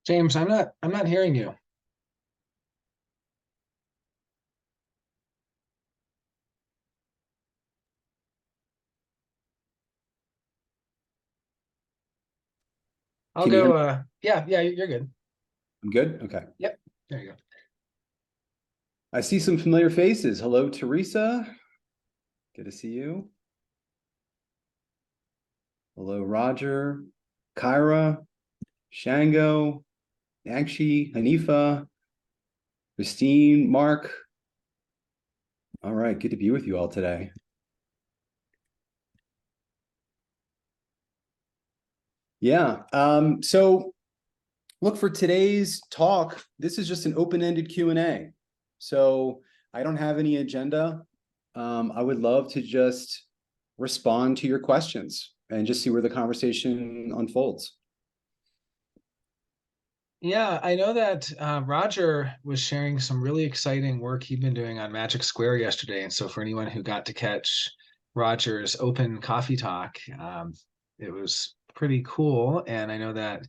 James, I'm not hearing you. I'll Can you hear go me? yeah, you're good. I'm good. Okay. Yep. There you go. I see some familiar faces. Hello, Teresa. Good to see you. Hello, Roger, Kyra, Shango, Nakshi, Hanifa, Christine, Mark. All right, good to be with you all today. Yeah. So look, for today's talk, this is just an open-ended Q&A. So I don't have any agenda. I would love to just respond to your questions and just see where the conversation unfolds. Yeah, I know that Roger was sharing some really exciting work he'd been doing on Magic Square yesterday. And so for anyone who got to catch Roger's open coffee talk, it was pretty cool. And I know that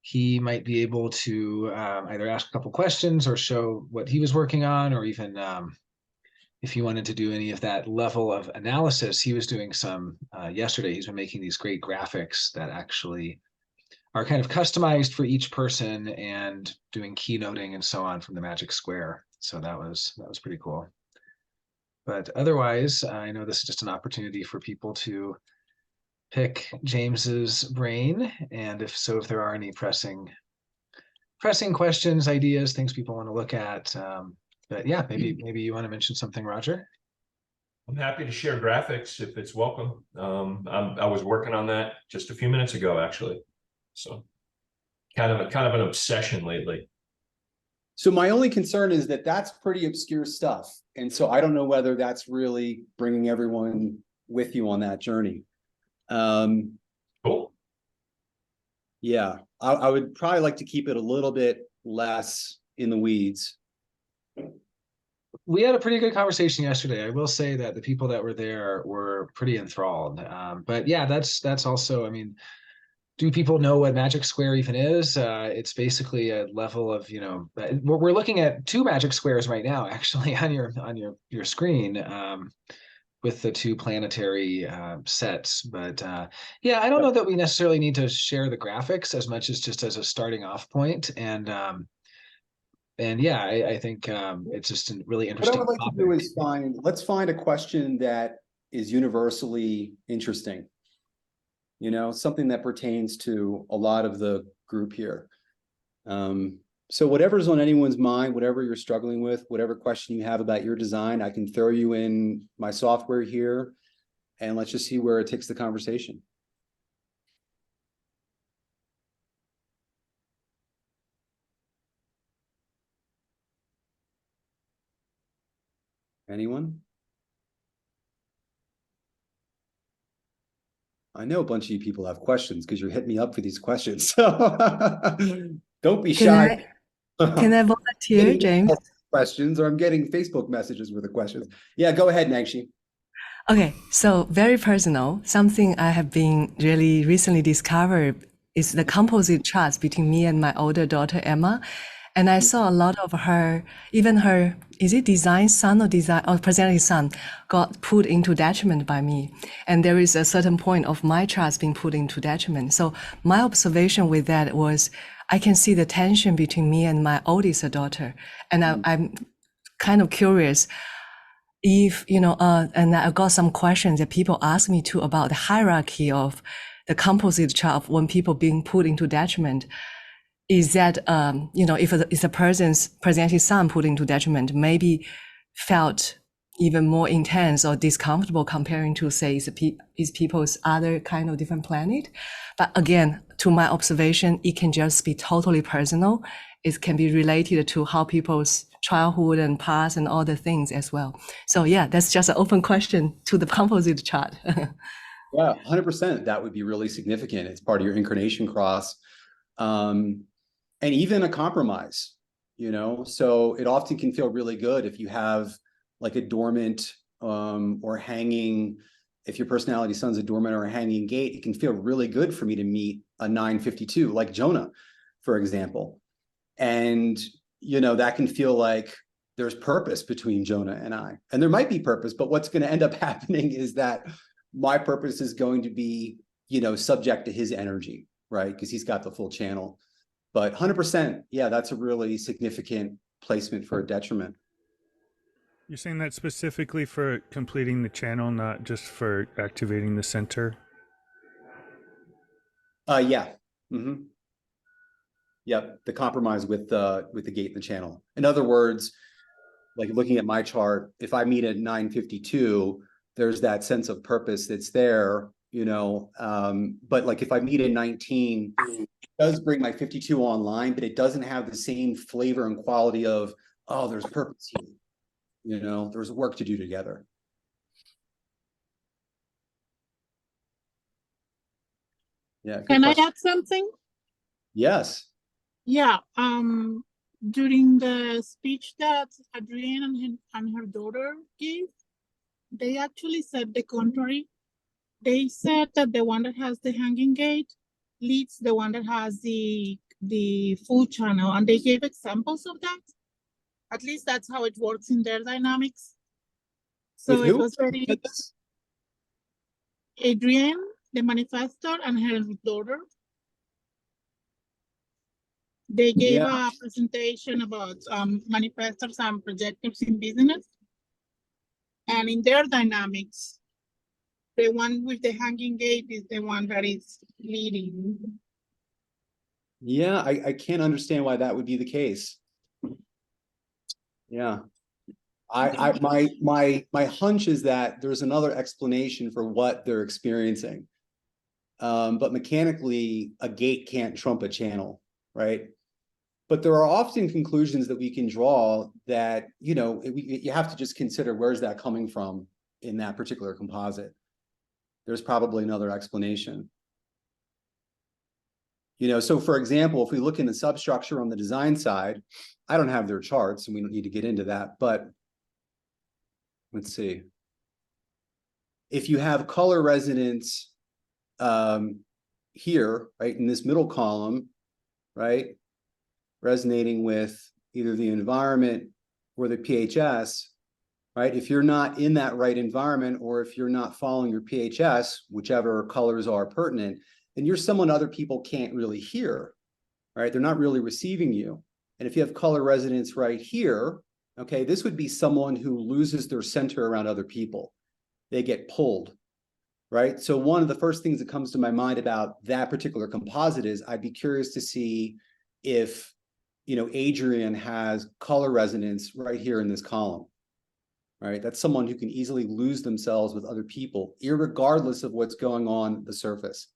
he might be able to either ask a couple questions or show what he was working on, or even if you wanted to do any of that level of analysis. He was doing some yesterday. He's been making these great graphics that actually are kind of customized for each person and doing keynoting and so on from the Magic Square. So that was pretty cool. But otherwise, I know this is just an opportunity for people to pick James's brain, and if there are any pressing questions, ideas, things people want to look at. But yeah, maybe you want to mention something, Roger. I'm happy to share graphics if it's welcome. I was working on that just a few minutes ago, actually. So kind of an obsession lately. So my only concern is that that's pretty obscure stuff. And so I don't know whether that's really bringing everyone with you on that journey. Cool. Yeah, I would probably like to keep it a little bit less in the weeds. We had a pretty good conversation yesterday. I will say that the people that were there were pretty enthralled. But yeah, that's also, I mean, do people know what Magic Square even is? It's basically a level of, we're looking at two Magic Squares right now, actually, on your screen, with the two planetary sets. But yeah, I don't know that we necessarily need to share the graphics as much as just as a starting off point. And yeah, I think it's just a really What I interesting would like to topic. do is let's find a question that is universally interesting. Something that pertains to a lot of the group here. So whatever's on anyone's mind, whatever you're struggling with, whatever question you have about your design, I can throw you in my software here, and let's just see where it takes the conversation. Anyone? I know a bunch of you people have questions because you're hitting me up for these questions. So don't be shy. Can I volunteer, James? Questions, or I'm getting Facebook messages with the questions. Yeah, go ahead, Nakshi. Okay, so very personal. Something I have been really recently discovered is the composite charts between me and my older daughter, Emma. And I saw a lot of her, even her, is it design son or presenting son, got put into detriment by me. And there is a certain point of my charts being put into detriment. So my observation with that was I can see the tension between me and my oldest daughter. And I'm kind of curious if, and I got some questions that people ask me too about the hierarchy of the composite chart of when people being put into detriment. Is that, if it's a person's presenting son put into detriment, maybe felt even more intense or discomfortable comparing to, say, is people's other kind of different planet. But again, to my observation, it can just be totally personal. It can be related to how people's childhood and past and all the things as well. So yeah, that's just an open question to the composite chart. Yeah, 100%. That would be really significant. It's part of your incarnation cross. And even a compromise, so it often can feel really good if you have like a dormant or hanging, if your personality sun's a dormant or a hanging gate, it can feel really good for me to meet a 952 like Jonah, for example. And, that can feel like there's purpose between Jonah and I. And there might be purpose, but what's going to end up happening is that my purpose is going to be, subject to his energy, right? Because he's got the full channel. But 100%, yeah, that's a really significant placement for a detriment. You're saying that specifically for completing the channel, not just for activating the center? Yeah. Mm-hmm. Yep. The compromise with the gate in the channel. In other words, like looking at my chart, if I meet at 952, there's that sense of purpose that's there, but like if I meet at 19, it does bring my 52 online, but it doesn't have the same flavor and quality of, oh, there's purpose here. There's work to do together. Yeah. Can I question. add something? Yes. Yeah. During the speech that Adrienne and her daughter gave, they actually said the contrary. They said that the one that has the hanging gate leads the one that has the full channel, and they gave examples of that. At least that's how it works in their dynamics. So With it who? was very Adrienne, the manifestor, and her daughter. They gave a presentation about manifestors and projectors in business. And in their dynamics, the one with the hanging gate is the one that is leading. Yeah, I can't understand why that would be the case. Yeah. My hunch is that there's another explanation for what they're experiencing. But mechanically, a gate can't trump a channel, right? But there are often conclusions that we can draw that, you have to just consider where's that coming from in that particular composite. There's probably another explanation. So for example, if we look in the substructure on the design side, I don't have their charts and we don't need to get into that, but let's see. If you have color resonance here, right, in this middle column, right, resonating with either the environment or the PHS, right? If you're not in that right environment, or if you're not following your PHS, whichever colors are pertinent, then you're someone other people can't really hear, right? They're not really receiving you. And if you have color resonance right here, okay, this would be someone who loses their center around other people. They get pulled, right? So one of the first things that comes to my mind about that particular composite is I'd be curious to see if, Adrian has color resonance right here in this column, right? That's someone who can easily lose themselves with other people, irregardless of what's going on the surface.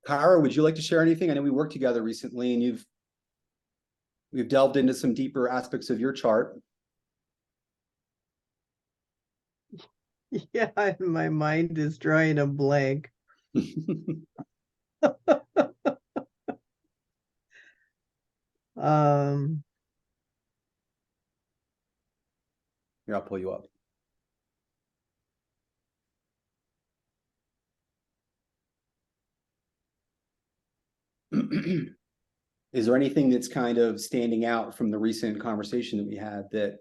Kyra, would you like to share anything? I know we worked together recently and we've delved into some deeper aspects of your chart. Yeah, my mind is drawing a blank. Here, I'll pull you up. Is there anything that's kind of standing out from the recent conversation that we had that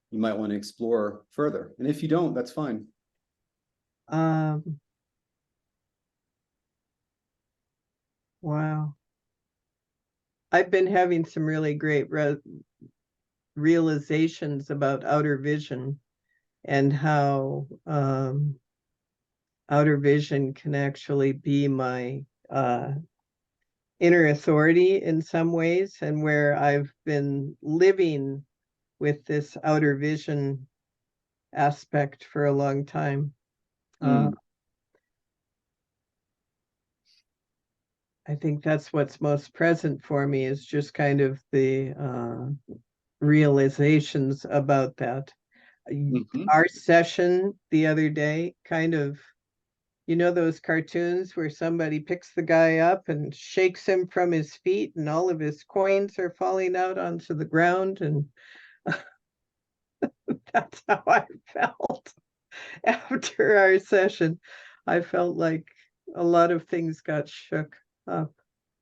you might want to explore further? And if you don't, that's fine. Wow. I've been having some really great realizations about outer vision and how outer vision can actually be my inner authority in some ways, and where I've been living with this outer vision aspect for a long time. I think that's what's most present for me, is just kind of the realizations about that. Our session the other day kind of You know those cartoons where somebody picks the guy up and shakes him from his feet and all of his coins are falling out onto the ground, and that's how I felt after our session. I felt like a lot of things got shook up.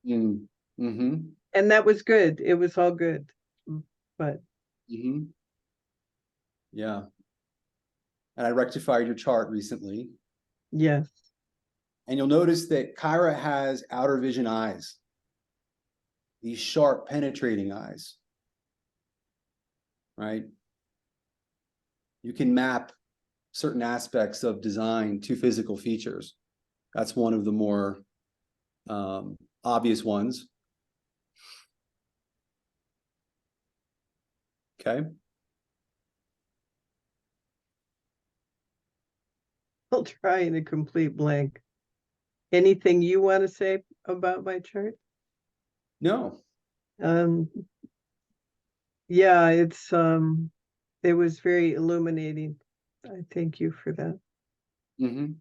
Mm-hmm. And that was good. It was all good. But Mm-hmm. Yeah. And I rectified your chart recently. yes. And you'll notice that Kyra has outer vision eyes. These sharp, penetrating eyes. Right? You can map certain aspects of design to physical features. That's one of the more obvious ones. Okay. I'll try in a complete blank. Anything you want to say about my chart? No. Yeah, it was very illuminating. I thank you for that. Mm-hmm.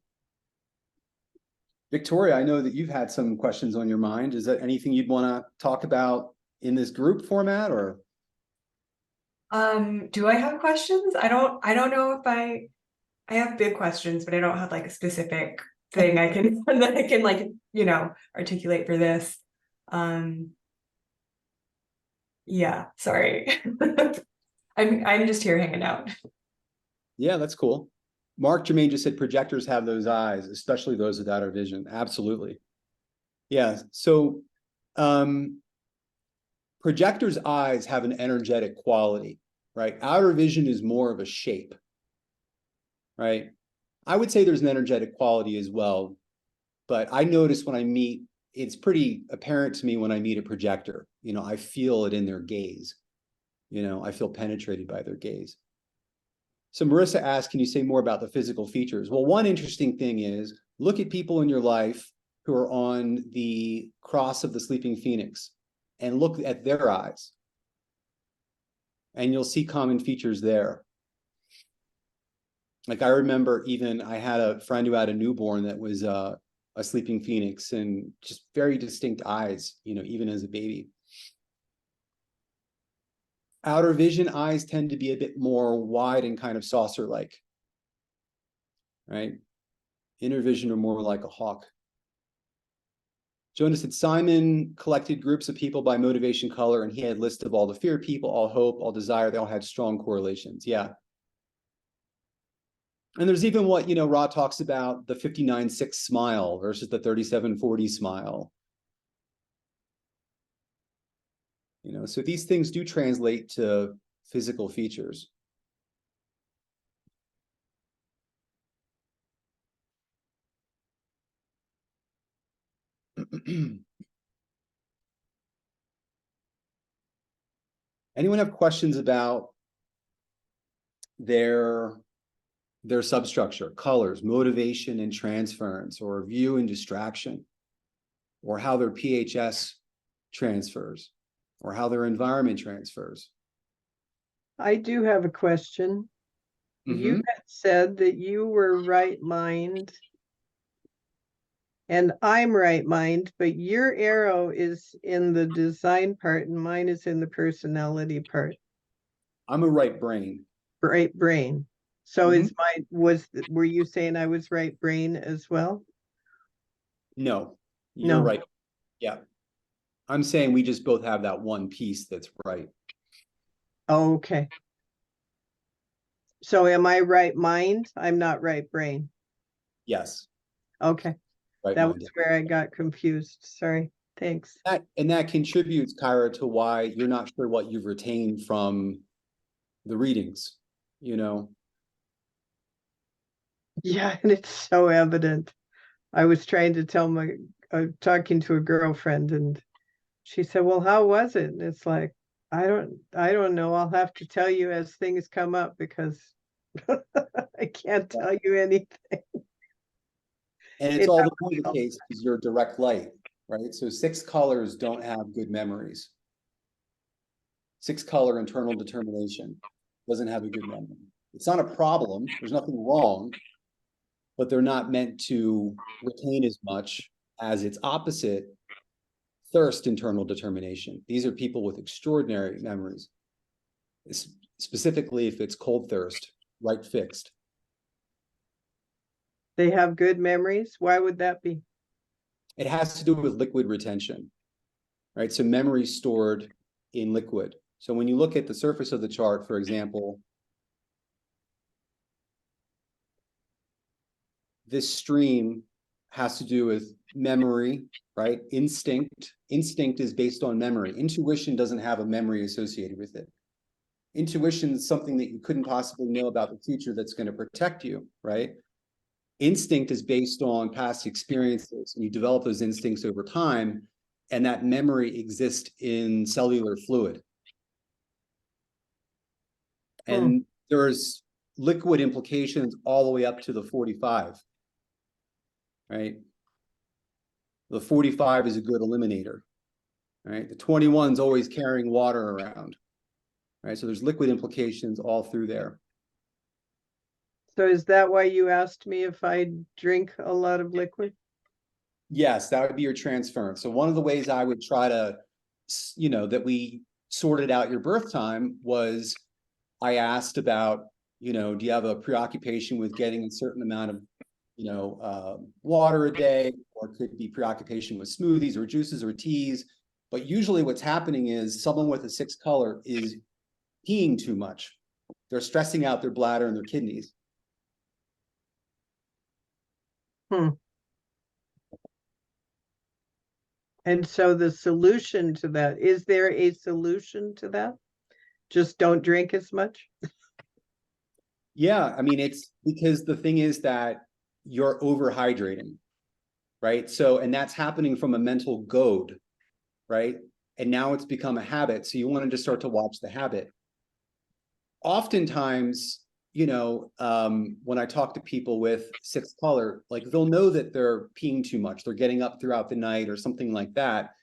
Victoria, I know that you've had some questions on your mind. Is that anything you'd want to talk about in this group format, or? Do I have questions? I don't know if I have big questions, but I don't have like a specific thing I can that I can like, articulate for this. Yeah, sorry. I'm just here hanging out. Yeah, that's cool. Mark Jermaine just said projectors have those eyes, especially those with outer vision. Absolutely. Yeah. So projectors' eyes have an energetic quality, right? Outer vision is more of a shape, right? I would say there's an energetic quality as well, but I notice when I meet, it's pretty apparent to me when I meet a projector. I feel it in their gaze. I feel penetrated by their gaze. So Marissa asked, can you say more about the physical features? Well, one interesting thing is look at people in your life who are on the cross of the sleeping phoenix and look at their eyes. And you'll see common features there. Like I remember I had a friend who had a newborn that was a sleeping phoenix and just very distinct eyes, even as a baby. Outer vision eyes tend to be a bit more wide and kind of saucer-like, right? Inner vision are more like a hawk. Jonas said Simon collected groups of people by motivation color, and he had a list of all the fear people, all hope, all desire. They all had strong correlations. Yeah. And there's even what, Ra talks about, the 59-6 smile versus the 37-40 smile. So these things do translate to physical features. Anyone have questions about their substructure, colors, motivation and transference, or view and distraction, or how their PHS transfers, or how their environment transfers? I do have a question. You had said that you were right mind and I'm right mind, but your arrow is in the design part and mine is in the personality part. I'm a right brain. Right brain. So were you saying I was right brain as well? No, you're No. right. Yeah. I'm saying we just both have that one piece that's right. Oh, okay. So am I right mind? I'm not right brain. Yes. Okay. Right That mind. was where I got confused. Sorry. Thanks. That contributes, Kyra, to why you're not sure what you've retained from the readings, Yeah, and it's so evident. I was trying to tell talking to a girlfriend and she said, well, how was it? And it's like, I don't know. I'll have to tell you as things come up because I can't tell you anything. And it's all the more the case because you're direct light, right? So 6 colors don't have good memories. 6 color internal determination doesn't have a good memory. It's not a problem. There's nothing wrong. but they're not meant to retain as much as its opposite, thirst internal determination. These are people with extraordinary memories, specifically if it's cold thirst, right fixed. They have good memories. Why would that be? It has to do with liquid retention, right? So memory stored in liquid. So when you look at the surface of the chart, for example, this stream has to do with memory, right? Instinct. Instinct is based on memory. Intuition doesn't have a memory associated with it. Intuition is something that you couldn't possibly know about the future that's going to protect you, right? Instinct is based on past experiences, and you develop those instincts over time, and that memory exists in cellular fluid. And there's liquid implications all the way up to the 45, right? The 45 is a good eliminator, right? The 21 is always carrying water around, right? So there's liquid implications all through there. So is that why you asked me if I drink a lot of liquid? Yes, that would be your transference. So one of the ways I would try to, that we sorted out your birth time was I asked about, do you have a preoccupation with getting a certain amount of, water a day, or it could be preoccupation with smoothies or juices or teas. But usually what's happening is someone with a 6 color is peeing too much. They're stressing out their bladder and their kidneys. And so the solution to that, is there a solution to that? Just don't drink as much? Yeah, I mean, it's because the thing is that you're overhydrating, right? So, and that's happening from a mental goad, right? And now it's become a habit. So you want to just start to watch the habit. Oftentimes, when I talk to people with 6 color, like they'll know that they're peeing too much. They're getting up throughout the night or something like that.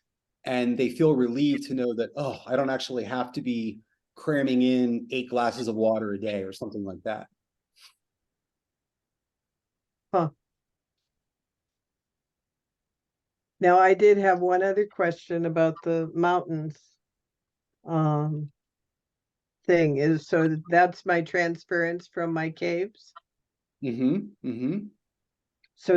And they feel relieved to know that, oh, I don't actually have to be cramming in 8 glasses of water a day or something like that. Now, I did have one other question about the mountains thing. Is so that's my transference from my caves? So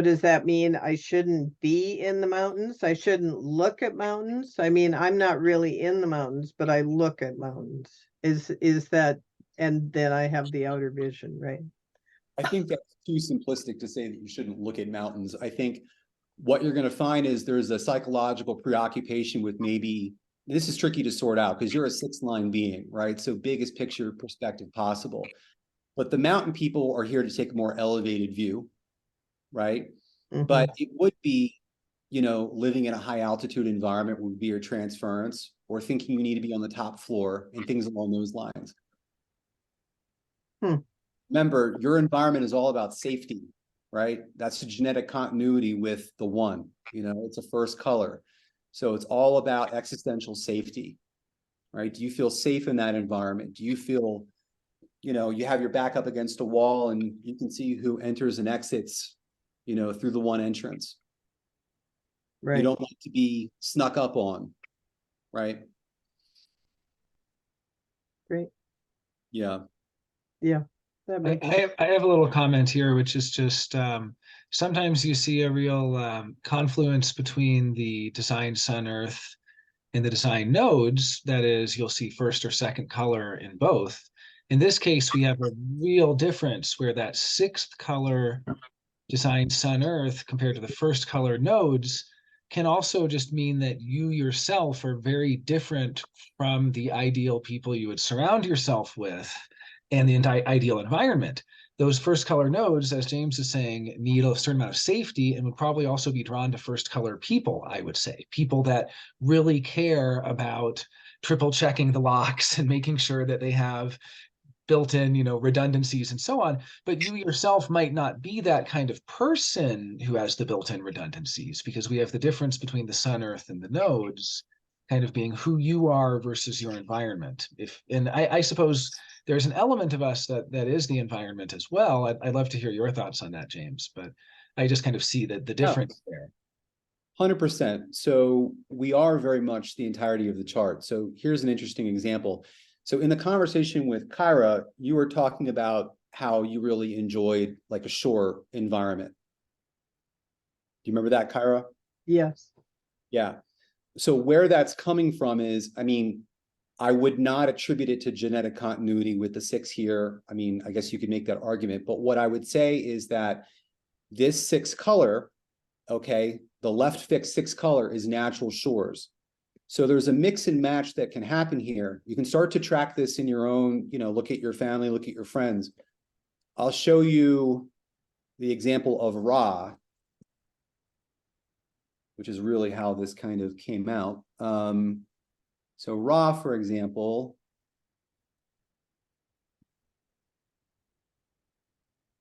does that mean I shouldn't be in the mountains? I shouldn't look at mountains? I mean, I'm not really in the mountains, but I look at mountains. Is that, and then I have the outer vision, right? I think that's too simplistic to say that you shouldn't look at mountains. I think what you're going to find is there's a psychological preoccupation with maybe, this is tricky to sort out because you're a 6-line being, right? So biggest picture perspective possible. But the mountain people are here to take a more elevated view, right? But it would be, living in a high altitude environment would be your transference, or thinking you need to be on the top floor and things along those lines. Remember, your environment is all about safety, right? That's a genetic continuity with the 1, it's a first color. So it's all about existential safety, right? Do you feel safe in that environment? Do you feel, you have your back up against a wall and you can see who enters and exits, through the 1 entrance. Right. You don't like to be snuck up on, right? Great. Yeah. That makes sense. I have a little comment here, which is just sometimes you see a real confluence between the design Sun Earth and the design nodes. That is, you'll see first or second color in both. In this case, we have a real difference where that 6th color design Sun Earth compared to the first color nodes can also just mean that you yourself are very different from the ideal people you would surround yourself with and the ideal environment. Those first color nodes, as James is saying, need a certain amount of safety and would probably also be drawn to first color people, I would say. People that really care about triple checking the locks and making sure that they have built-in, redundancies and so on. But you yourself might not be that kind of person who has the built-in redundancies, because we have the difference between the Sun, Earth, and the nodes kind of being who you are versus your environment. And I suppose there's an element of us that is the environment as well. I'd love to hear your thoughts on that, James, but I just kind of see the difference there. 100%. So we are very much the entirety of the chart. So here's an interesting example. So in the conversation with Kyra, you were talking about how you really enjoyed like a shore environment. Do you remember that, Kyra? Yes. Yeah. So where that's coming from is, I mean, I would not attribute it to genetic continuity with the 6 here. I mean, I guess you could make that argument, but what I would say is that this 6 color, okay, the left fixed 6 color is natural shores. So there's a mix and match that can happen here. You can start to track this in your own, you know, look at your family, look at your friends. I'll show you the example of Ra, which is really how this kind of came out. So Ra, for example,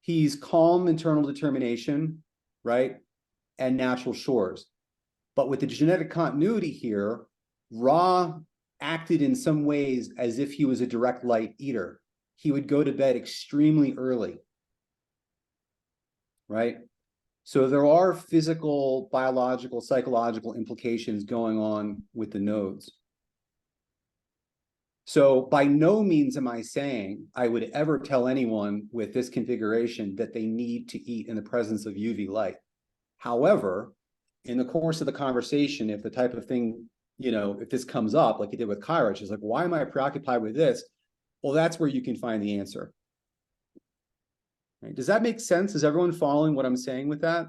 he's calm internal determination, right? And natural shores. But with the genetic continuity here, Ra acted in some ways as if he was a direct light eater. He would go to bed extremely early, right? So there are physical, biological, psychological implications going on with the nodes. So by no means am I saying I would ever tell anyone with this configuration that they need to eat in the presence of UV light. However, in the course of the conversation, if the type of thing, you know, if this comes up, like you did with Kyra, she's like, why am I preoccupied with this? Well, that's where you can find the answer. Right? Does that make sense? Is everyone following what I'm saying with that?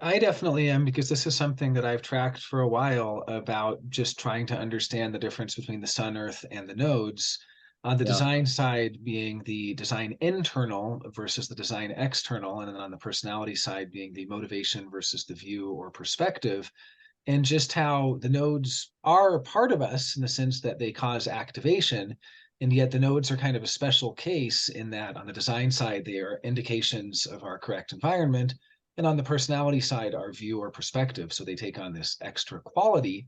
I definitely am, because this is something that I've tracked for a while about just trying to understand the difference between the sun, earth, and the nodes. On the design side being the design internal versus the design external, and then on the personality side being the motivation versus the view or perspective, and just how the nodes are a part of us in the sense that they cause activation. And yet the nodes are kind of a special case in that on the design side, they are indications of our correct environment. And on the personality side, our view or perspective. So they take on this extra quality.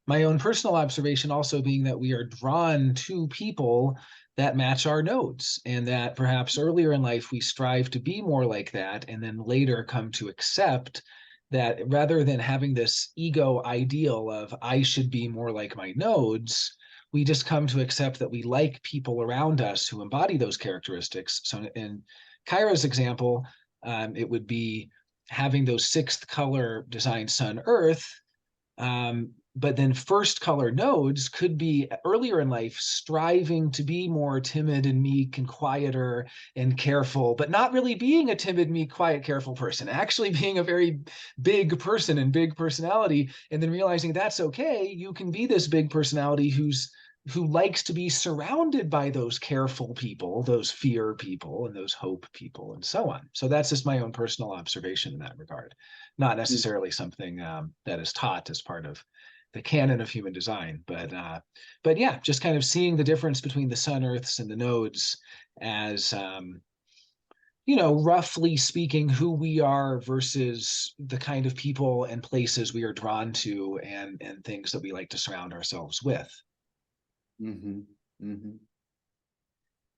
My own personal observation also being that we are drawn to people that match our nodes, and that perhaps earlier in life we strive to be more like that, and then later come to accept that rather than having this ego ideal of I should be more like my nodes, we just come to accept that we like people around us who embody those characteristics. So in Kyra's example, it would be having those 6th color design sun earth, but then first color nodes could be earlier in life striving to be more timid and meek and quieter and careful, but not really being a timid, meek, quiet, careful person, actually being a very big person and big personality, and then realizing that's okay. You can be this big personality who likes to be surrounded by those careful people, those fear people, and those hope people, and so on. So that's just my own personal observation in that regard, not necessarily something that is taught as part of the canon of human design, but yeah, just kind of seeing the difference between the sun, earths, and the nodes as you know, roughly speaking, who we are versus the kind of people and places we are drawn to, and things that we like to surround ourselves with. Mm-hmm. Mm-hmm.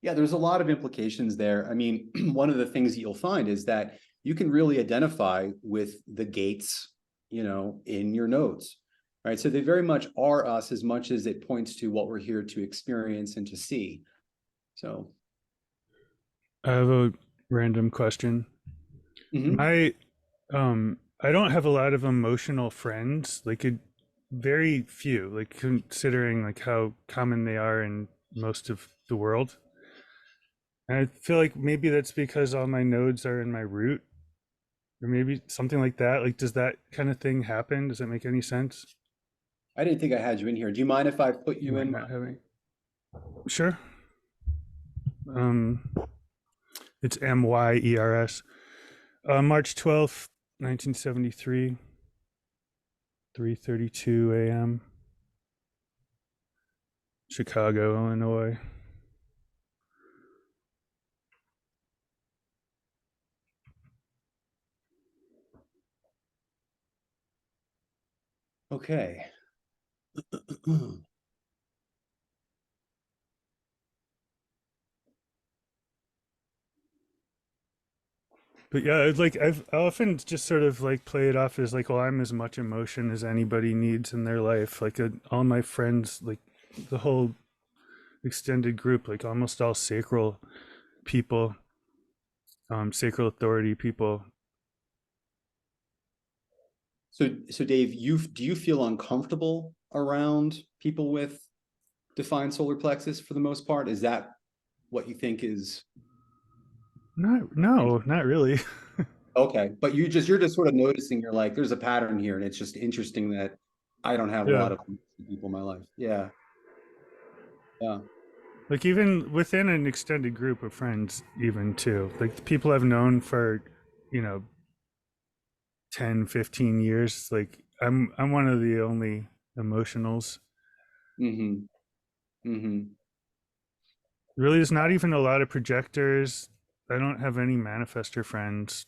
Yeah, there's a lot of implications there. I mean, one of the things that you'll find is that you can really identify with the gates, you know, in your nodes, right? So they very much are us as much as it points to what we're here to experience and to see. So I have a random question. I don't have a lot of emotional friends, like very few, like considering like how common they are in most of the world. And I feel like maybe that's because all my nodes are in my root, or maybe something like that. Like, does that kind of thing happen? Does that make any sense? I didn't think I had you in here. Do you mind if I put you Might in? not having. Sure. It's MYERS. March 12th, 1973, 3:32 a.m. Chicago, Illinois. Okay. But yeah, it's like I often just sort of like play it off as like, well, I'm as much emotion as anybody needs in their life. Like all my friends, like the whole extended group, like almost all sacral people, sacral authority people. So Dave, do you feel uncomfortable around people with defined solar plexus for the most part? Is that what you think is Not really. okay? But you're just sort of noticing, you're like, there's a pattern here, and it's just interesting that I don't have a Yeah. lot of people in my life. Yeah. Yeah. Like even within an extended group of friends, even too, like the people I've known for, 10, 15 years, like I'm one of the only emotionals. Mm-hmm. Mm-hmm. Really, there's not even a lot of projectors. I don't have any manifester friends.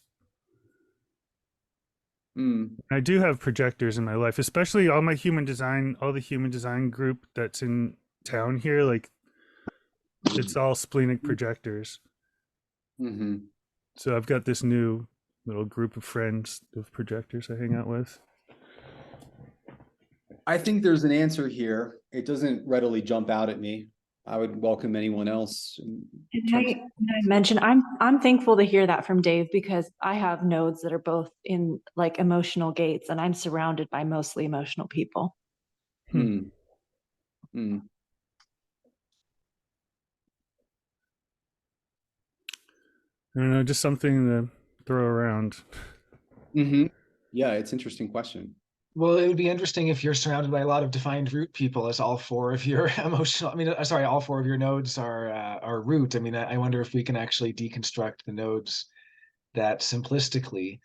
Mm. I do have projectors in my life, especially all the human design group that's in town here. Like it's all splenic projectors. Mm-hmm. So I've got this new little group of friends of projectors I hang out with. I think there's an answer here. It doesn't readily jump out at me. I would welcome anyone else. Can I mention I'm thankful to hear that from Dave, because I have nodes that are both in like emotional gates, and I'm surrounded by mostly emotional people. Hmm. Hmm. I don't know, just something to throw around. Mm-hmm. Yeah, it's an interesting question. Well, it would be interesting if you're surrounded by a lot of defined root people, as all four of your emotional, I mean, sorry, all four of your nodes are root. I mean, I wonder if we can actually deconstruct the nodes that simplistically.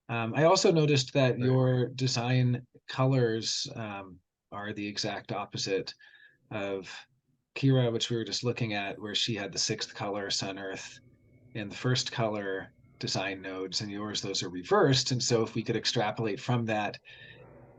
I also noticed that your design colors are the exact opposite of Kira, which we were just looking at, where she had the sixth color, Sun, Earth, and the first color design nodes, and yours, those are reversed. And so if we could extrapolate from that,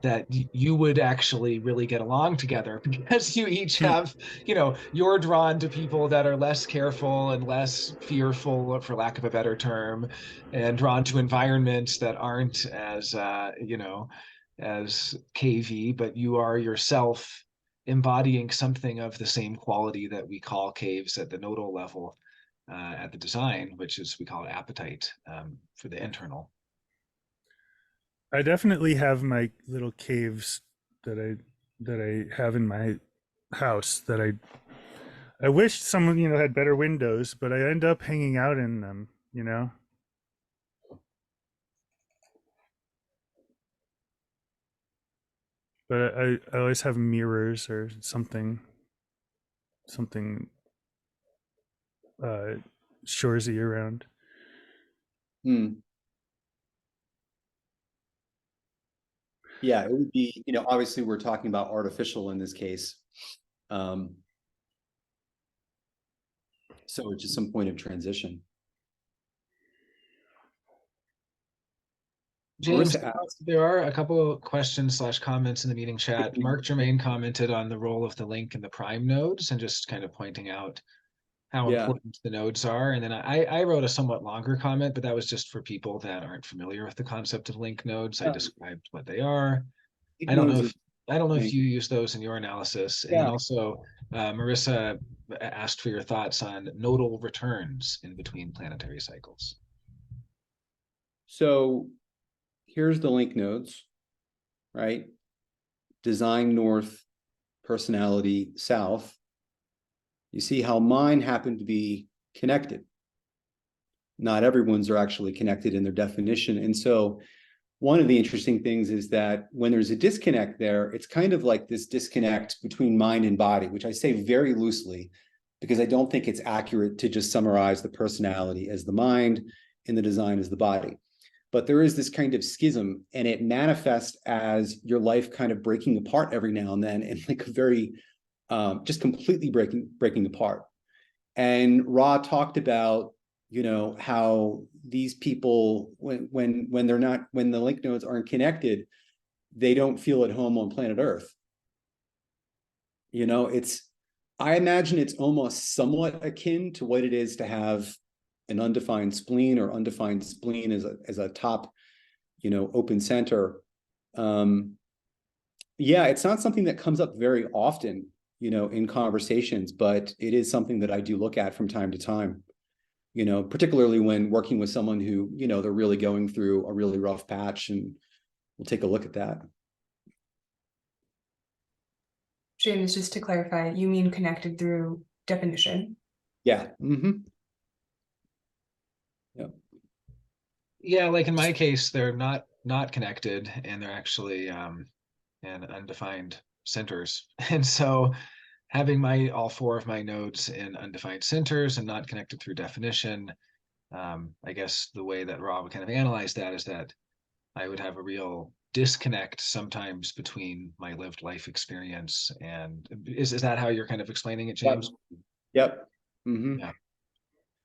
that you would actually really get along together because you each have, you're drawn to people that are less careful and less fearful, for lack of a better term, and drawn to environments that aren't as, as KV, but you are yourself embodying something of the same quality that we call caves at the nodal level, at the design, which is, we call it appetite, for the internal. I definitely have my little caves that I have in my house that I wish someone, had better windows, but I end up hanging out in them. But I always have mirrors or something uh shoresy around. Hmm. Yeah, it would be, obviously we're talking about artificial in this case. So it's just some point of transition. James, there are a couple of questions / comments in the meeting chat. Mark Germain commented on the role of the link in the prime nodes and just kind of pointing out how important the nodes are. And then I wrote a somewhat longer comment, but that was just for people that aren't familiar with the concept of link nodes. I described what they are. I don't know if you use those in your analysis. And then also Marissa asked for your thoughts on nodal returns in between planetary cycles. So here's the link nodes, right? Design north, personality south. You see how mine happen to be connected. Not everyone's are actually connected in their definition. And so one of the interesting things is that when there's a disconnect there, it's kind of like this disconnect between mind and body, which I say very loosely, because I don't think it's accurate to just summarize the personality as the mind and the design as the body. But there is this kind of schism, and it manifests as your life kind of breaking apart every now and then, and like a very just completely breaking apart. And Ra talked about, how these people, when the link nodes aren't connected, they don't feel at home on planet Earth. You know, I imagine it's almost somewhat akin to what it is to have an undefined spleen, or undefined spleen as a top, you know, open center. Yeah, it's not something that comes up very often, you know, in conversations, but it is something that I do look at from time to time, you know, particularly when working with someone who, you know, they're really going through a really rough patch, and we'll take a look at that. James, just to clarify, you mean connected through definition? Yeah. Mm-hmm. Yeah. Yeah, like in my case, they're not connected, and they're actually in undefined centers. And so having all four of my nodes in undefined centers and not connected through definition, I guess the way that Rob would kind of analyze that is that I would have a real disconnect sometimes between my lived life experience. And is that how you're kind of explaining it, James? Yep. Mm-hmm. Yeah.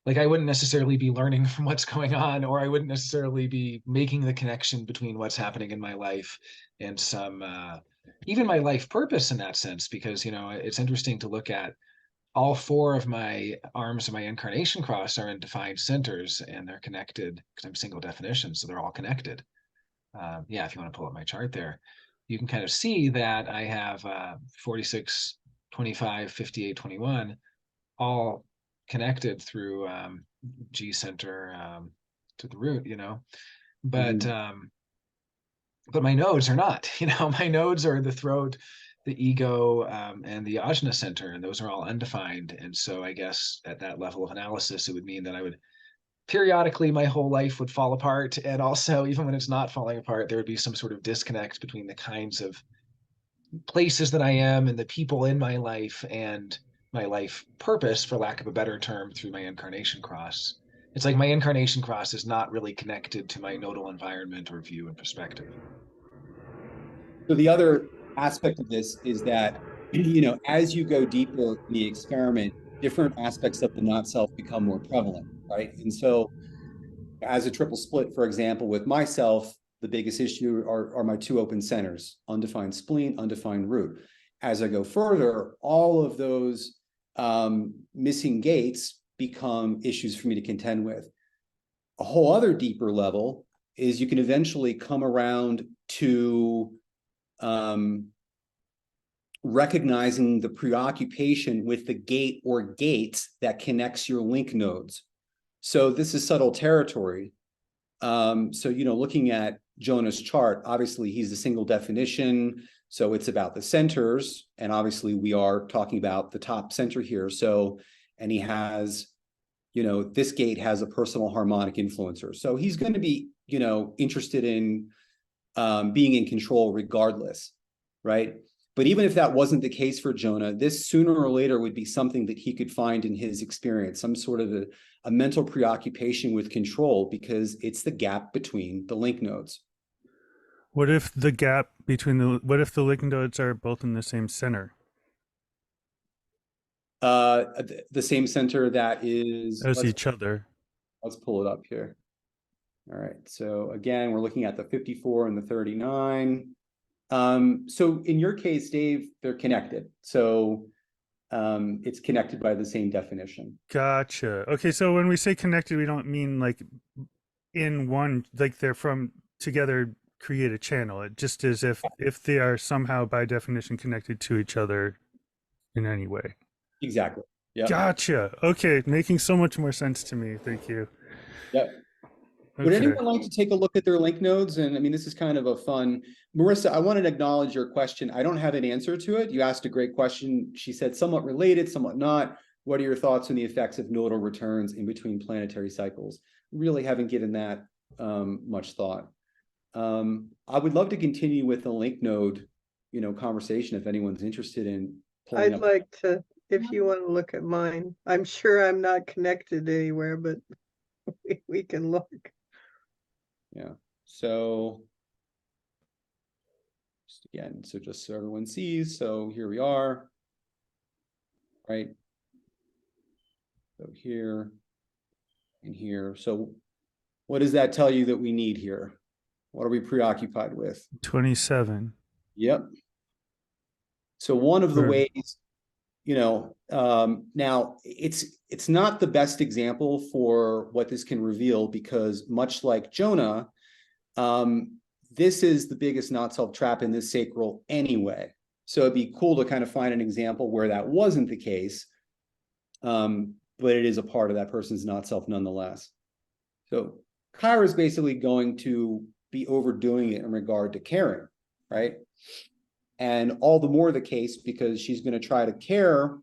Like I wouldn't necessarily be learning from what's going on, or I wouldn't necessarily be making the connection between what's happening in my life and some even my life purpose in that sense, because you know it's interesting to look at all four of my arms of my incarnation cross are in defined centers, and they're connected because I'm single definition, so they're all connected. Yeah, if you want to pull up my chart there, you can kind of see that I have 46, 25, 58, 21, all connected through G center to the root, you know, but my nodes are not, you know, my nodes are the throat, the ego, and the ajna center, and those are all undefined. And so I guess at that level of analysis, it would mean that I would periodically, my whole life would fall apart. And also, even when it's not falling apart, there would be some sort of disconnect between the kinds of places that I am and the people in my life and my life purpose, for lack of a better term, through my incarnation cross. It's like my incarnation cross is not really connected to my nodal environment or view and perspective. So the other aspect of this is that, you know, as you go deeper in the experiment, different aspects of the not self become more prevalent, right? And so as a triple split, for example, with myself, the biggest issue are my two open centers, undefined spleen, undefined root. As I go further, all of those missing gates become issues for me to contend with. A whole other deeper level is you can eventually come around to recognizing the preoccupation with the gate or gates that connects your link nodes. So this is subtle territory. So, you know, looking at Jonah's chart, obviously he's a single definition. So it's about the centers. And obviously we are talking about the top center here. So, and he has, you know, this gate has a personal harmonic influencer. So he's going to be, you know, interested in being in control regardless, right? But even if that wasn't the case for Jonah, this sooner or later would be something that he could find in his experience, some sort of a mental preoccupation with control, because it's the gap between the link nodes. What if the link nodes are both in the same center? The same center that is as each other. Let's pull it up here. All right. So again, we're looking at the 54 and the 39. So in your case, Dave, they're connected. So it's connected by the same definition. Gotcha. Okay, so when we say connected, we don't mean like in one, like they're from together create a channel. It just is if they are somehow by definition connected to each other in any way. Exactly. Yeah. Gotcha. Okay, making so much more sense to me. Thank you. Yep. Okay. Would anyone like to take a look at their link nodes? And I mean, this is kind of a fun. Marissa, I wanted to acknowledge your question. I don't have an answer to it. You asked a great question. She said somewhat related, somewhat not. What are your thoughts on the effects of nodal returns in between planetary cycles? Really haven't given that much thought. I would love to continue with the link node, you know, conversation if anyone's interested in pulling I'd like to, if you want to look at mine. I'm sure I'm not connected anywhere, but we can look. Yeah. So just again, so just so everyone sees. So here we are. Right. So here and here. So what does that tell you that we need here? What are we preoccupied with? 27. Yep. So one of the Sure. ways, now it's not the best example for what this can reveal, because much like Jonah, this is the biggest not self trap in this sacral anyway. So it'd be cool to kind of find an example where that wasn't the case. But it is a part of that person's not self nonetheless. So Kyra is basically going to be overdoing it in regard to caring, right? And all the more the case because she's going to try to care.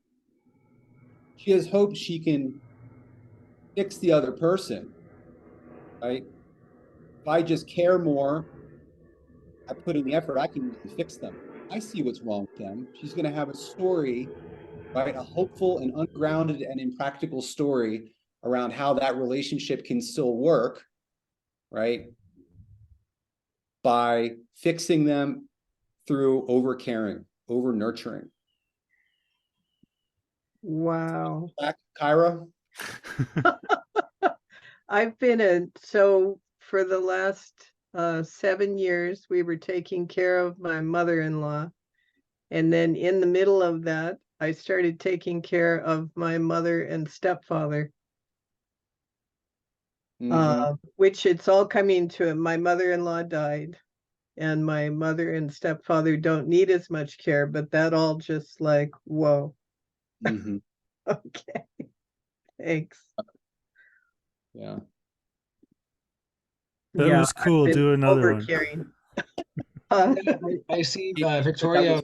She has hope she can fix the other person, right? If I just care more, I put in the effort, I can fix them. I see what's wrong with them. She's going to have a story, right? A hopeful and ungrounded and impractical story around how that relationship can still work, right? By fixing them through over caring, over nurturing. Wow. Back, Kyra? I've been so for the last 7 years, we were taking care of my mother-in-law. And then in the middle of that, I started taking care of my mother and stepfather. Which it's all coming to. My mother-in-law died, and my mother and stepfather don't need as much care, but that all just like, whoa. Okay, thanks. Yeah. That was cool. Do another one. I see Victoria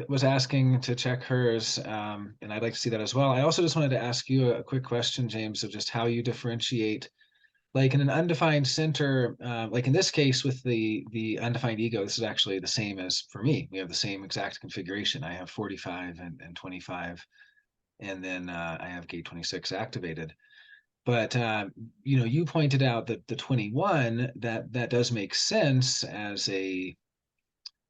was asking to check hers, and I'd like to see that as well. I also just wanted to ask you a quick question, James, of just how you differentiate, like in an undefined center, like in this case with the undefined ego. This is actually the same as for me. We have the same exact configuration. I have 45 and 25, and then I have gate 26 activated. But you pointed out that the 21, that does make sense as a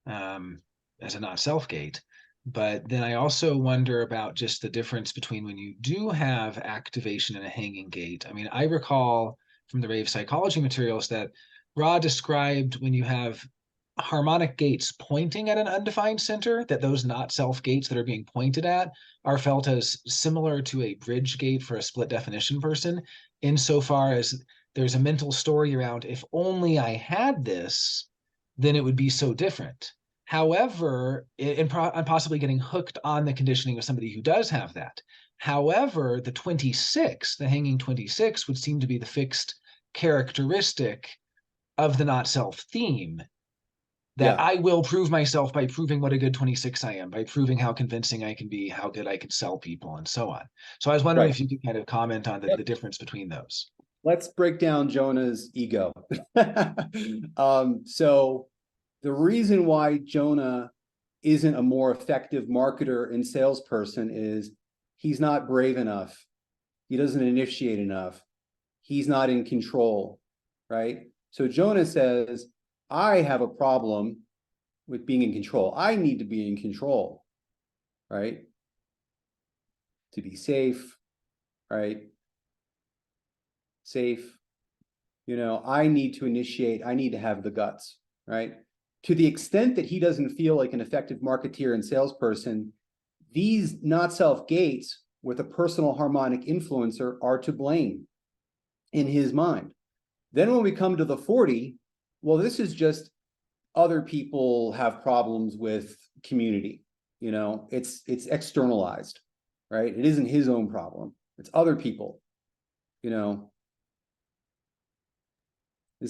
not self gate. But then I also wonder about just the difference between when you do have activation in a hanging gate. I mean, I recall from the rave psychology materials that Ra described when you have harmonic gates pointing at an undefined center, that those not self gates that are being pointed at are felt as similar to a bridge gate for a split definition person, insofar as there's a mental story around, if only I had this, then it would be so different. However, and possibly getting hooked on the conditioning of somebody who does have that. However, the 26, the hanging 26, would seem to be the fixed characteristic of the not self theme, that I will prove myself by proving what a good 26 I am, by proving how convincing I can be, how good I can sell people, and so on. So I was wondering if you could kind of comment on the difference between those. Let's break down Jonah's ego. So the reason why Jonah isn't a more effective marketer and salesperson is he's not brave enough. He doesn't initiate enough. He's not in control, right? So Jonah says, I have a problem with being in control. I need to be in control, right? To be safe, right? Safe. I need to initiate. I need to have the guts, right? To the extent that he doesn't feel like an effective marketeer and salesperson, these not self gates with a personal harmonic influencer are to blame in his mind. Then when we come to the 40, well, this is just other people have problems with community. It's externalized, right? It isn't his own problem. It's other people, Does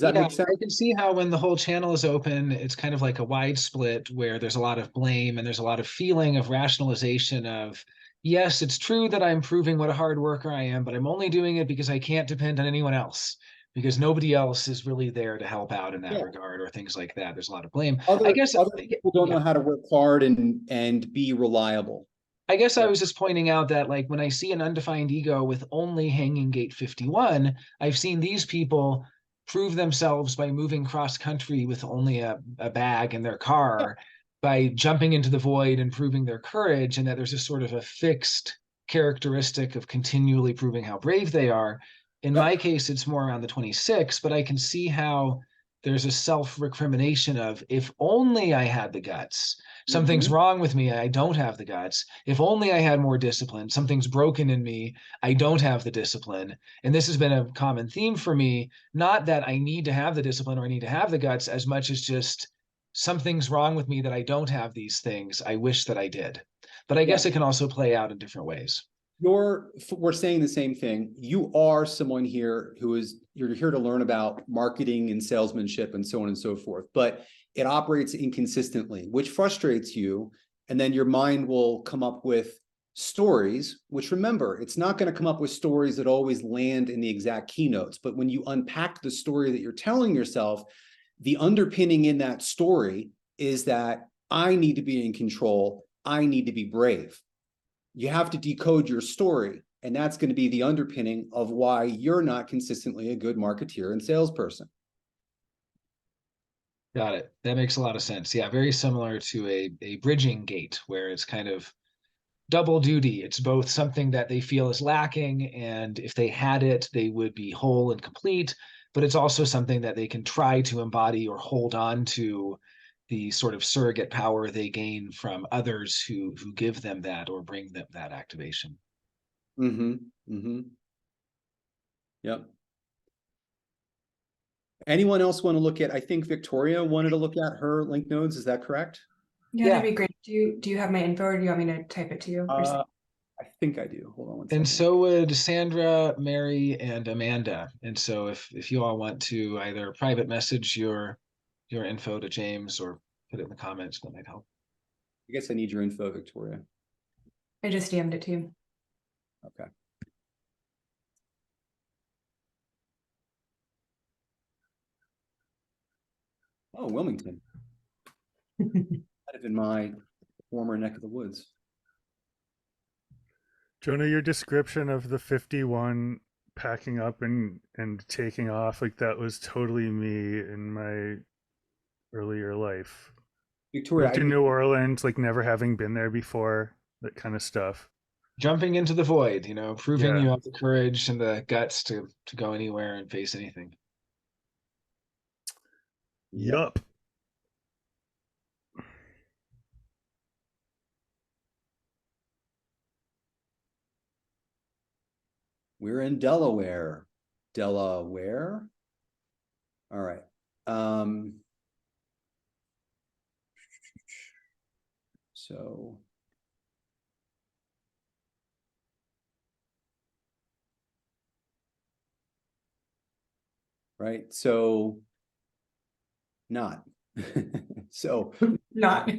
that make sense? I can see how when the whole channel is open, it's kind of like a wide split where there's a lot of blame and there's a lot of feeling of rationalization of, yes, it's true that I'm proving what a hard worker I am, but I'm only doing it because I can't depend on anyone else, because nobody else is really there to help out in that regard, or things like that. There's a lot of blame. I guess other people don't know how to work hard and be reliable. I guess I was just pointing out that, like, when I see an undefined ego with only hanging gate 51, I've seen these people prove themselves by moving cross country with only a bag in their car, by jumping into the void and proving their courage, and that there's a sort of a fixed characteristic of continually proving how brave they are. In my case, it's more around the 26, but I can see how there's a self-recrimination of, if only I had the guts, something's wrong with me, I don't have the guts. If only I had more discipline, something's broken in me, I don't have the discipline. And this has been a common theme for me, not that I need to have the discipline or I need to have the guts, as much as just something's wrong with me that I don't have these things. I wish that I did. But I guess it can also play out in different ways. We're saying the same thing. You are someone here you're here to learn about marketing and salesmanship and so on and so forth, but it operates inconsistently, which frustrates you. And then your mind will come up with stories, which, remember, it's not going to come up with stories that always land in the exact keynotes. But when you unpack the story that you're telling yourself, the underpinning in that story is that I need to be in control. I need to be brave. You have to decode your story, and that's going to be the underpinning of why you're not consistently a good marketeer and salesperson. Got it. That makes a lot of sense. Yeah, very similar to a bridging gate, where it's kind of double duty. It's both something that they feel is lacking, and if they had it, they would be whole and complete, but it's also something that they can try to embody or hold on to, the sort of surrogate power they gain from others who give them that or bring them that activation. Yep. Anyone else want to look at, I think Victoria wanted to look at her link nodes. Is that correct? Yeah, that'd be great. Do you have my info, or do you want me to type it to you? I think I do. Hold on one second. And so would Sandra, Mary, and Amanda. And so if you all want to either private message your info to James or put it in the comments, that might help. I guess I need your info, Victoria. I just DM'd it to you. Okay. Oh, Wilmington. Might have been my former neck of the woods. Jonah, your description of the 51 packing up and taking off, like that was totally me in my earlier life. Victoria, moved to New Orleans, like never having been there before, that kind of stuff. Jumping into the void, proving you have the courage and the guts to go anywhere and face anything. Yup. We're in Delaware. Delaware. All right. So right. So not. So not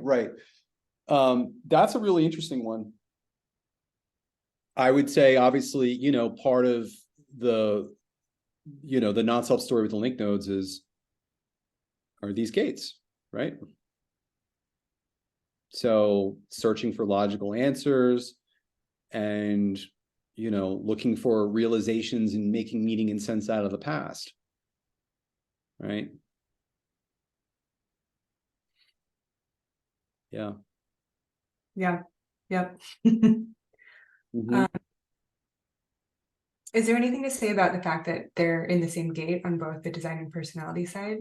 right. That's a really interesting one. I would say, obviously, part of the, the non-self story with the link nodes are these gates, right? So searching for logical answers and, looking for realizations and making meaning and sense out of the past, right? Yeah. Yeah. Yep. Mm-hmm. Is there anything to say about the fact that they're in the same gate on both the design and personality side?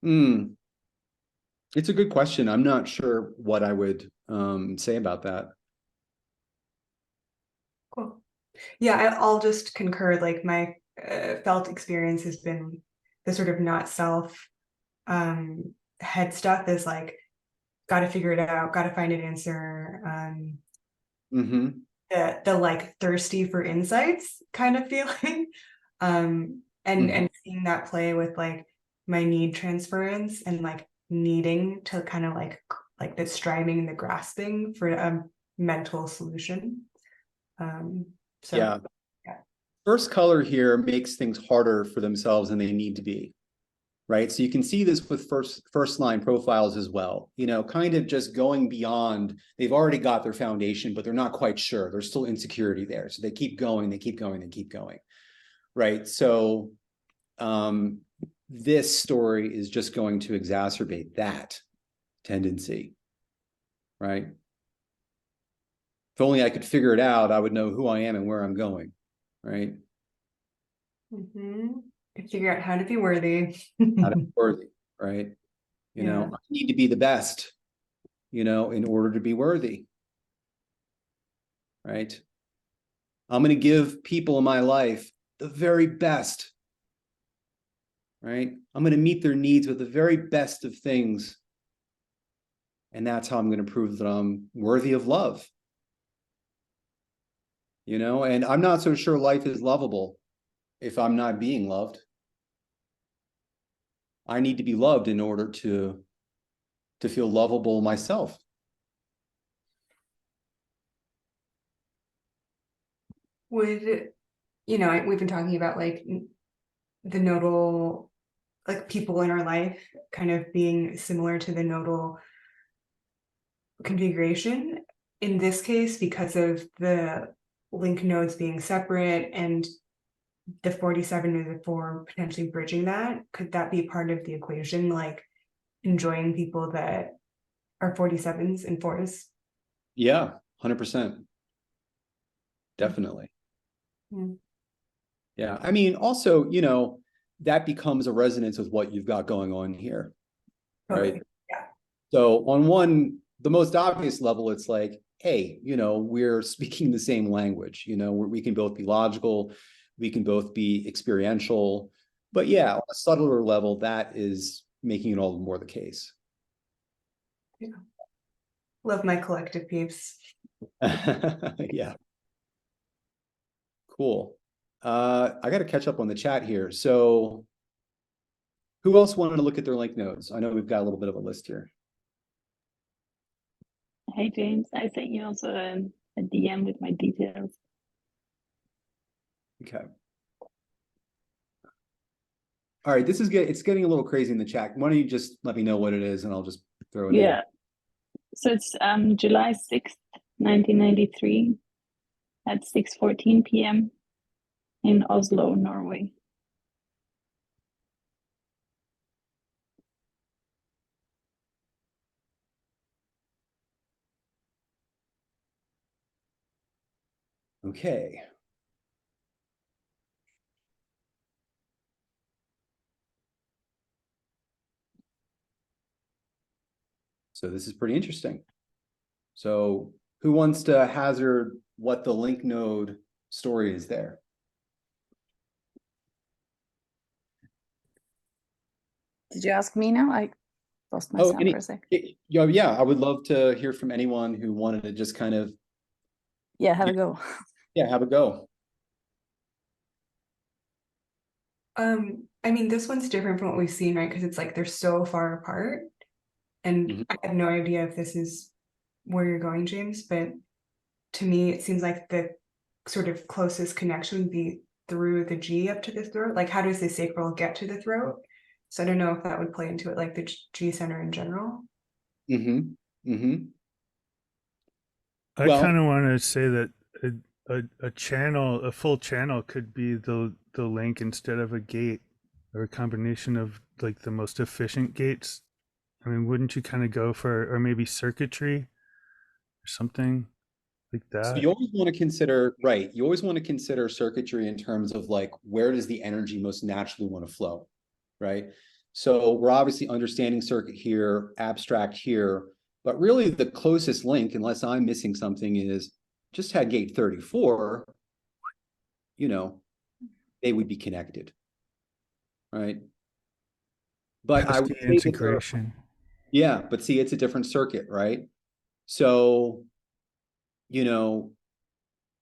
It's a good question. I'm not sure what I would say about that. Cool. Yeah, I'll just concur. Like my felt experience has been the sort of not self head stuff is like, got to figure it out, got to find an answer. The like thirsty for insights kind of feeling, and seeing that play with like my need transference and like needing to kind of like the striving and the grasping for a mental solution. So yeah. First color here makes things harder for themselves than they need to be. Right. So you can see this with first line profiles as well, kind of just going beyond. They've already got their foundation, but they're not quite sure. There's still insecurity there. So they keep going, they keep going, they keep going. Right. So this story is just going to exacerbate that tendency. Right. If only I could figure it out, I would know who I am and where I'm going. Right. And figure out how to be worthy. How to be worthy, right? You know, I need to be the best, you know, in order to be worthy, right? I'm going to give people in my life the very best, right? I'm going to meet their needs with the very best of things. And that's how I'm going to prove that I'm worthy of love. You know, and I'm not so sure life is lovable if I'm not being loved. I need to be loved in order to feel lovable myself. Would, you know, we've been talking about like the nodal, like people in our life kind of being similar to the nodal configuration. In this case, because of the link nodes being separate and the 47 or the 4 potentially bridging that, could that be part of the equation, like enjoying people that are 47s and 4s? Yeah, 100%. Definitely. Yeah, I mean, also, you know, that becomes a resonance with what you've got going on here, right? Yeah. So on the most obvious level, it's like, hey, you know, we're speaking the same language, you know, we can both be logical, we can both be experiential, but yeah, on a subtler level, that is making it all the more the case. Yeah. Love my collective peeps. Yeah. Cool. I got to catch up on the chat here. So who else wanted to look at their link nodes? I know we've got a little bit of a list here. Hey, James, I sent you also a DM with my details. Okay. All right, this is good. It's getting a little crazy in the chat. Why don't you just let me know what it is and I'll just throw it in. Yeah. So it's July 6th, 1993 at 6:14 p.m. in Oslo, Norway. Okay. So this is pretty interesting. So who wants to hazard what the link node story is there? Did you ask me now? I lost my sound for a sec. Yeah, I would love to hear from anyone who wanted to just kind of. Yeah, have a go. Yeah, have a go. I mean, this one's different from what we've seen, right? Because it's like they're so far apart. And I have no idea if this is where you're going, James, but to me, it seems like the sort of closest connection would be through the G up to the throat. Like, how does the sacral get to the throat? So I don't know if that would play into it, like the G center in general. I kind of want to say that a channel, a full channel, could be the link instead of a gate, or a combination of like the most efficient gates. I mean, wouldn't you kind of go for, or maybe circuitry or something like that? So you always want to consider, right, you always want to consider circuitry in terms of like, where does the energy most naturally want to flow, right? So we're obviously understanding circuit here, abstract here, but really the closest link, unless I'm missing something, is just had gate 34, you know, they would be connected, right? But I would say integration. Yeah, but see, it's a different circuit, right? So, you know,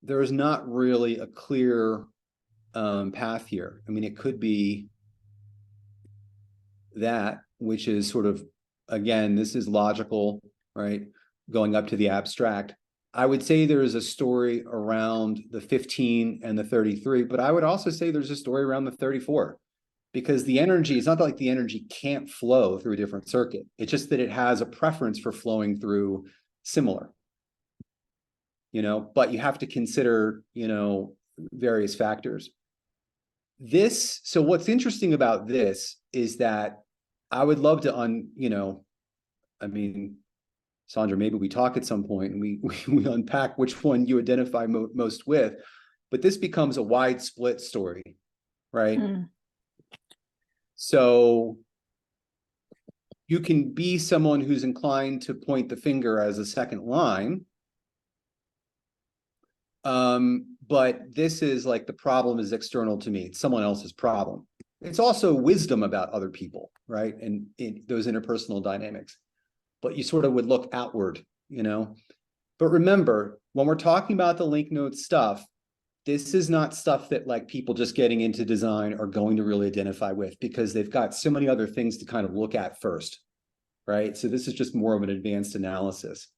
there is not really a clear path here. I mean, it could be that, which is sort of, again, this is logical, right? Going up to the abstract. I would say there's a story around the 15 and the 33, but I would also say there's a story around the 34, because the energy, it's not like the energy can't flow through a different circuit. It's just that it has a preference for flowing through similar, you know, but you have to consider, you know, various factors. So what's interesting about this is that I would love to you know, I mean, Sandra, maybe we talk at some point and we unpack which one you identify most with, but this becomes a wide split story, right? Mm. So you can be someone who's inclined to point the finger as a second line. But this is like the problem is external to me. It's someone else's problem. It's also wisdom about other people, right? And in those interpersonal dynamics. But you sort of would look outward, you know? But remember, when we're talking about the link node stuff, this is not stuff that like people just getting into design are going to really identify with because they've got so many other things to kind of look at first, right? So this is just more of an advanced analysis.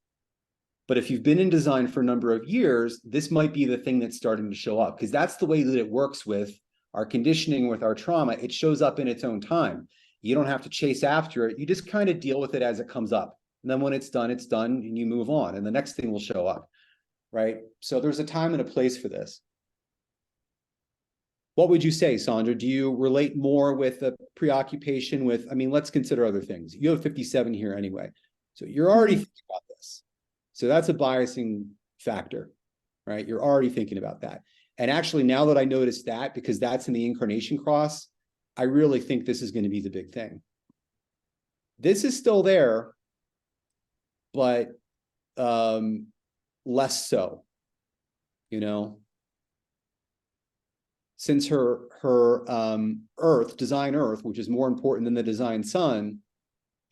But if you've been in design for a number of years, this might be the thing that's starting to show up because that's the way that it works with our conditioning, with our trauma. It shows up in its own time. You don't have to chase after it. You just kind of deal with it as it comes up. And then when it's done, and you move on and the next thing will show up, right? So there's a time and a place for this. What would you say, Sandra? Do you relate more with the preoccupation with, I mean, let's consider other things. You have 57 here anyway. So you're already thinking about this. So that's a biasing factor, right? You're already thinking about that. And actually, now that I noticed that, because that's in the incarnation cross, I really think this is going to be the big thing. This is still there, but less so, you know? Since her Earth, design Earth, which is more important than the design sun,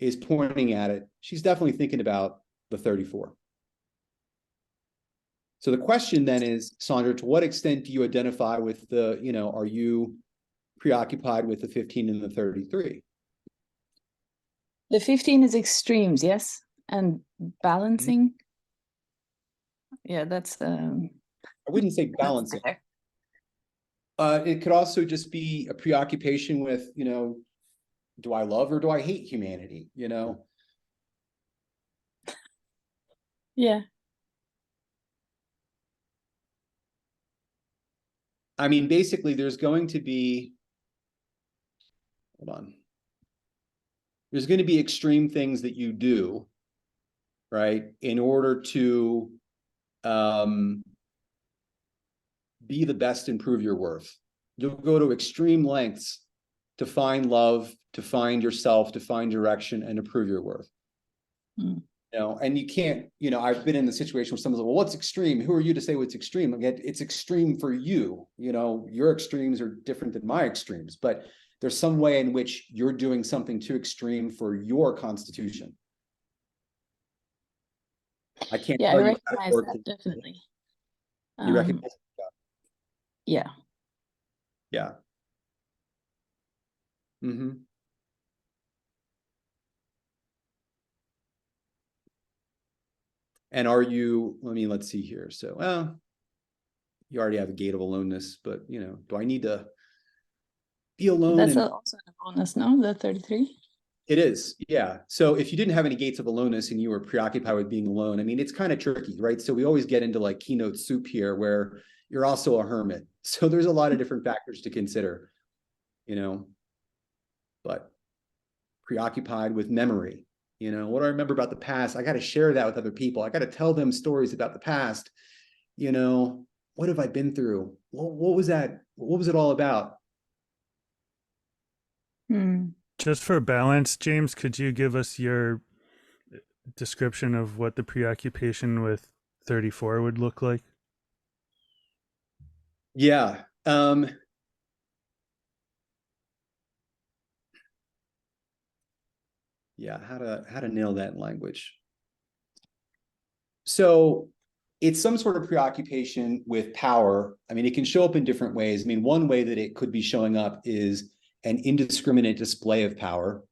is pointing at it, she's definitely thinking about the 34. So the question then is, Sandra, to what extent do you identify with the, you know, are you preoccupied with the 15 and the 33? The 15 is extremes, yes, and balancing. Yeah, that's I wouldn't say balancing. It could also just be a preoccupation with, you know, do I love or do I hate humanity, you know? Yeah. I mean, basically, there's going to be, hold on. There's going to be extreme things that you do, right, in order to be the best and prove your worth. You'll go to extreme lengths to find love, to find yourself, to find direction, and to prove your worth. Mm. You know, and you can't, you know, I've been in the situation where someone's like, well, what's extreme? Who are you to say what's extreme? Like, it's extreme for you. You know, your extremes are different than my extremes, but there's some way in which you're doing something too extreme for your constitution. I can't Yeah, I tell you recognize that definitely. You recognize that? Yeah. Yeah. Mm-hmm. And are you, I mean, let's see here. So, well, you already have a gate of aloneness, but, you know, do I need to be alone? That's also a bonus, no? The 33? It is, yeah. So if you didn't have any gates of aloneness and you were preoccupied with being alone, I mean, it's kind of tricky, right? So we always get into like keynote soup here where you're also a hermit. So there's a lot of different factors to consider, you know, but preoccupied with memory. You know, what do I remember about the past? I got to share that with other people. I got to tell them stories about the past. You know, what have I been through? What was that? What was it all about? Just for balance, James, could you give us your description of what the preoccupation with 34 would look like? Yeah. Yeah, how to nail that in language. So it's some sort of preoccupation with power. I mean, it can show up in different ways. I mean, one way that it could be showing up is an indiscriminate display of power,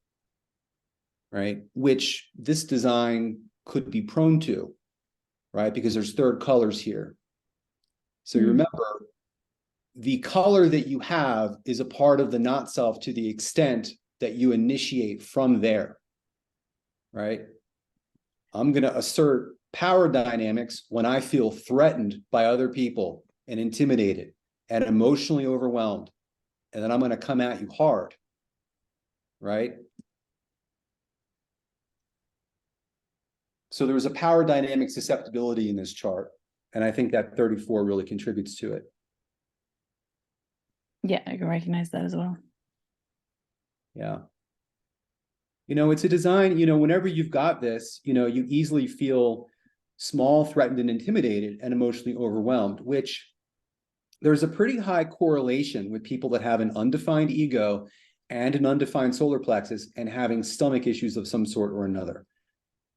right? Which this design could be prone to, right? Because there's third colors here. So you remember, the color that you have is a part of the not self to the extent that you initiate from there, right? I'm going to assert power dynamics when I feel threatened by other people and intimidated and emotionally overwhelmed. And then I'm going to come at you hard, right? So there's a power dynamic susceptibility in this chart. And I think that 34 really contributes to it. Yeah, I can recognize that as well. Yeah. You know, it's a design, you know, whenever you've got this, you know, you easily feel small, threatened, and intimidated and emotionally overwhelmed, which there's a pretty high correlation with people that have an undefined ego and an undefined solar plexus and having stomach issues of some sort or another,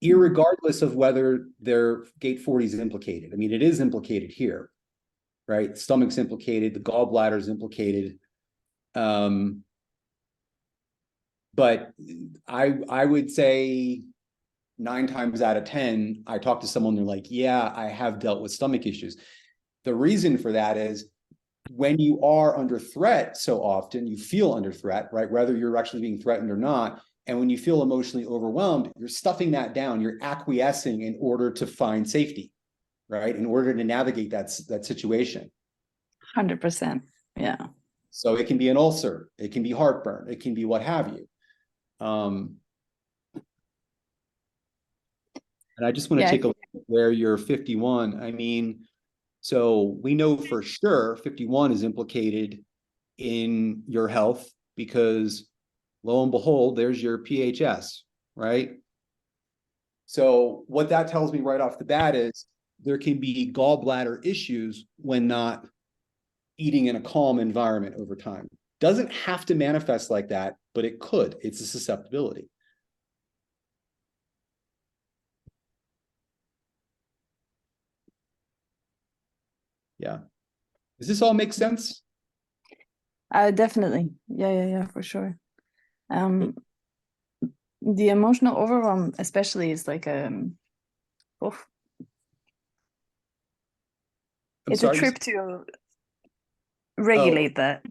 irregardless of whether their gate 40 is implicated. I mean, it is implicated here, right? Stomach's implicated, the gallbladder is implicated. But I would say 9 times out of 10, I talk to someone, they're like, yeah, I have dealt with stomach issues. The reason for that is when you are under threat so often, you feel under threat, right? Whether you're actually being threatened or not. And when you feel emotionally overwhelmed, you're stuffing that down, you're acquiescing in order to find safety, right? In order to navigate that situation. 100%. Yeah. So it can be an ulcer, it can be heartburn, it can be what have you. And I just want to take a look at where you're 51. I mean, so we know for sure 51 is implicated in your health because lo and behold, there's your PHS, right? So what that tells me right off the bat is there can be gallbladder issues when not eating in a calm environment over time. Doesn't have to manifest like that, but it could. It's a susceptibility. Yeah. Does this all make sense? Definitely. Yeah, for sure. The emotional overwhelm especially is like it's a trip to regulate that.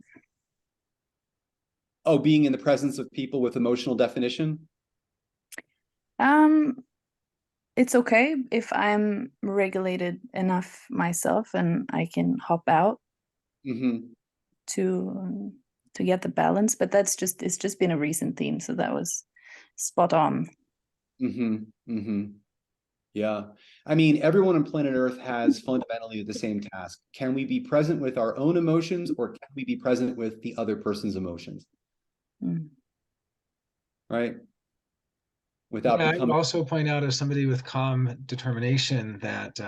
Oh, being in the presence of people with emotional definition? It's okay if I'm regulated enough myself and I can hop out to get the balance, but it's just been a recent theme, so that was spot on. Yeah. I mean, everyone on planet Earth has fundamentally the same task. Can we be present with our own emotions, or can we be present with the other person's emotions? Right? Without I would becoming also point out, as somebody with calm determination, that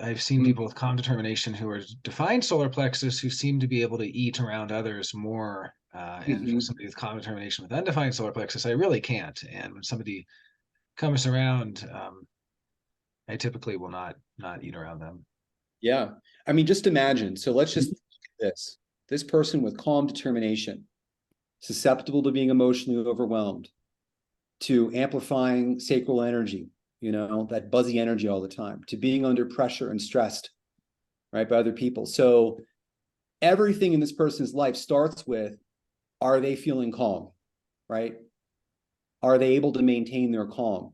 I've seen people with calm determination who are defined solar plexus who seem to be able to eat around others more. And for somebody with calm determination with undefined solar plexus, I really can't. And when somebody comes around, I typically will not eat around them. Yeah. I mean, just imagine. So let's just look at this person with calm determination, susceptible to being emotionally overwhelmed, to amplifying sacral energy, you know, that buzzy energy all the time, to being under pressure and stressed, right, by other people. So everything in this person's life starts with, are they feeling calm, right? Are they able to maintain their calm?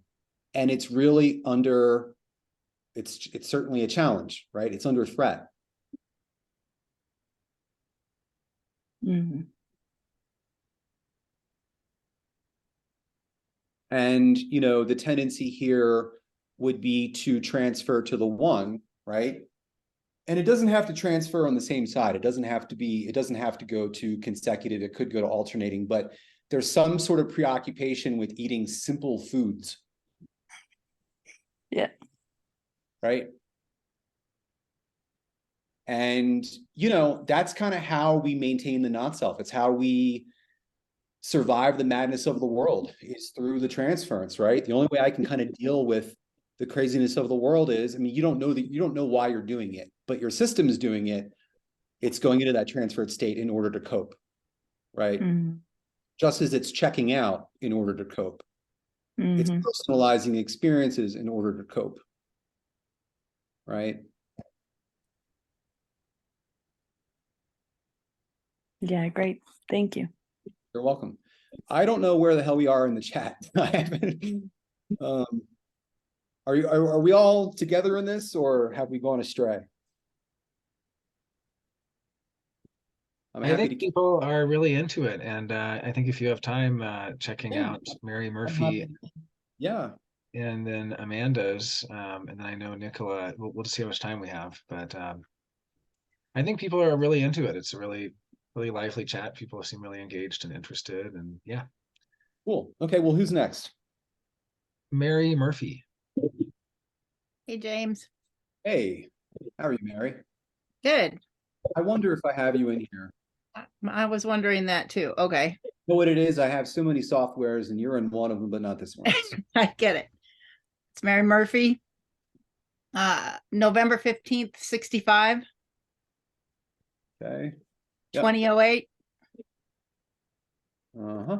And it's really under, it's certainly a challenge, right? It's under threat. And, you know, the tendency here would be to transfer to the one, right? And it doesn't have to transfer on the same side. It doesn't have to go to consecutive. It could go to alternating, but there's some sort of preoccupation with eating simple foods. Yeah. Right. And, you know, that's kind of how we maintain the not self. It's how we survive the madness of the world, is through the transference, right? The only way I can kind of deal with the craziness of the world is, I mean, you don't know why you're doing it, but your system is doing it. It's going into that transferred state in order to cope, right? Just as it's checking out in order to cope. It's personalizing experiences in order to cope, right? Yeah, great. Thank you. You're welcome. I don't know where the hell we are in the chat. I haven't. Are we all together in this, or have we gone astray? I think people are really into it, and I think if you have time checking out Mary Murphy, and then Amanda's, and then I know Nicola. We'll see how much time we have, but I think people are really into it. It's a really really lively chat. People seem really engaged and interested, and yeah. Cool. Okay, well, who's next? Mary Murphy. Hey, James. Hey, how are you, Mary? Good. I wonder if I have you in here. I was wondering that too. Okay. You know what it is? I have so many softwares and you're in one of them, but not this one. I get it. It's Mary Murphy. November 15th, 65, Okay. Yep. 2008. Uh-huh.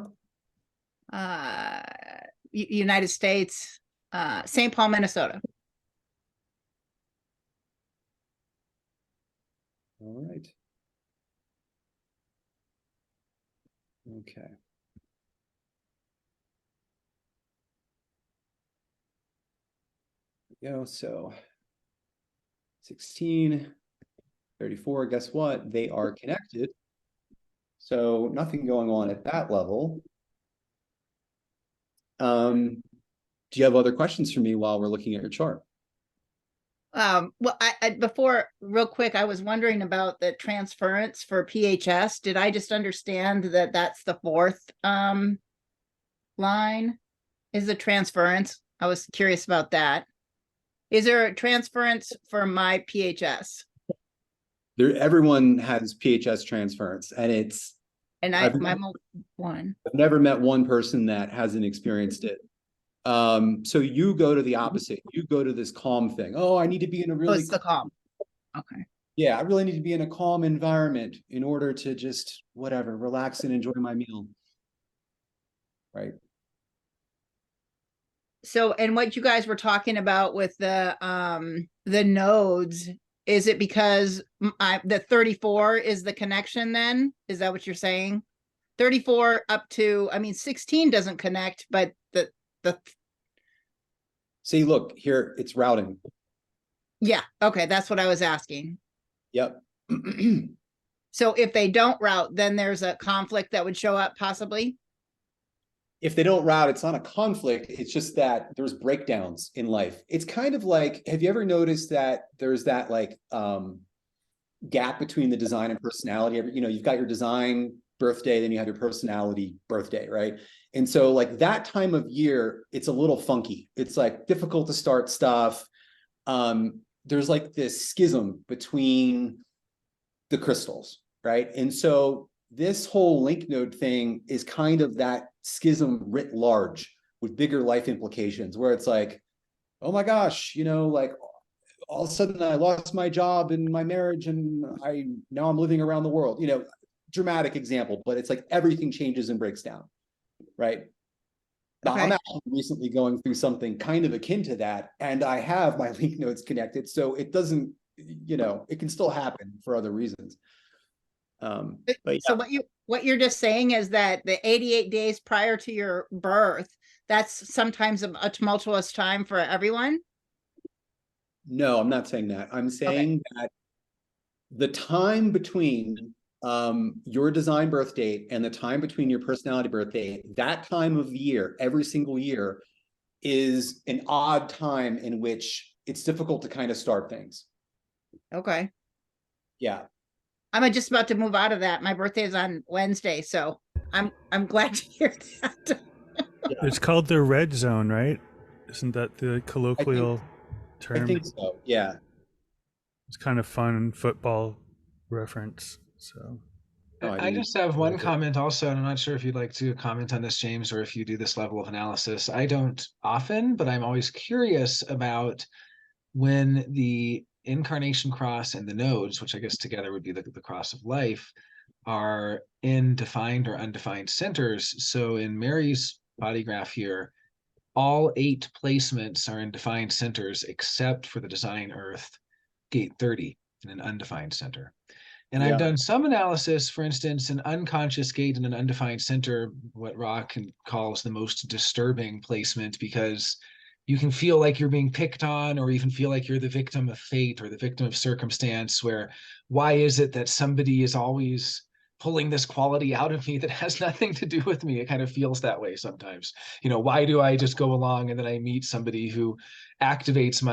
United States, St. Paul, Minnesota. All right. Okay. So 16, 34, guess what? They are connected. So nothing going on at that level. Do you have other questions for me while we're looking at your chart? Well, before, real quick, I was wondering about the transference for PHS. Did I just understand that that's the fourth line is the transference? I was curious about that. Is there a transference for my PHS? Everyone has PHS transference, and it's. And I've never met one person that hasn't experienced it. So you go to the opposite. You go to this calm thing. Oh, I need to be in a really. It's the calm. Okay. Yeah, I really need to be in a calm environment in order to just whatever, relax and enjoy my meal. Right. So, and what you guys were talking about with the nodes, is it because the 34 is the connection then? Is that what you're saying? 34 up to, I mean, 16 doesn't connect, but the See, look here, it's routing. Yeah, okay, that's what I was asking. Yep. So if they don't route, then there's a conflict that would show up possibly? If they don't route, it's not a conflict. It's just that there's breakdowns in life. It's kind of like, have you ever noticed that there's that like gap between the design and personality? You've got your design birthday, then you have your personality birthday, right? And so like that time of year, it's a little funky. It's like difficult to start stuff. There's like this schism between the crystals, right? And so this whole link node thing is kind of that schism writ large with bigger life implications, where it's like, oh my gosh, like all of a sudden I lost my job and my marriage and now I'm living around the world, dramatic example, but it's like everything changes and breaks down, right? Now, I'm actually recently going through something kind of akin to that, and I have my link nodes connected, so it doesn't, it can still happen for other reasons. But yeah. So what you're just saying is that the 88 days prior to your birth, that's sometimes a tumultuous time for everyone? No, I'm not saying that. I'm saying that the time between your design birth date and the time between your personality birth date, that time of the year, every single year, is an odd time in which it's difficult to kind of start things. Okay. Yeah. I'm just about to move out of that. My birthday is on Wednesday, so I'm glad to hear that. It's called the red zone, right? Isn't that the colloquial term? I think so, yeah. It's kind of fun football reference. So I just have one comment also, and I'm not sure if you'd like to comment on this, James, or if you do this level of analysis. I don't often, but I'm always curious about when the incarnation cross and the nodes, which I guess together would be the cross of life, are in defined or undefined centers. So in Mary's body graph here, all 8 placements are in defined centers except for the design Earth gate 30 in an undefined center. And I've done some analysis, for instance, an unconscious gate in an undefined center, what Rock calls the most disturbing placement, because you can feel like you're being picked on, or even feel like you're the victim of fate or the victim of circumstance, where why is it that somebody is always pulling this quality out of me that has nothing to do with me? It kind of feels that way sometimes. Why do I just go along and then I meet somebody who activates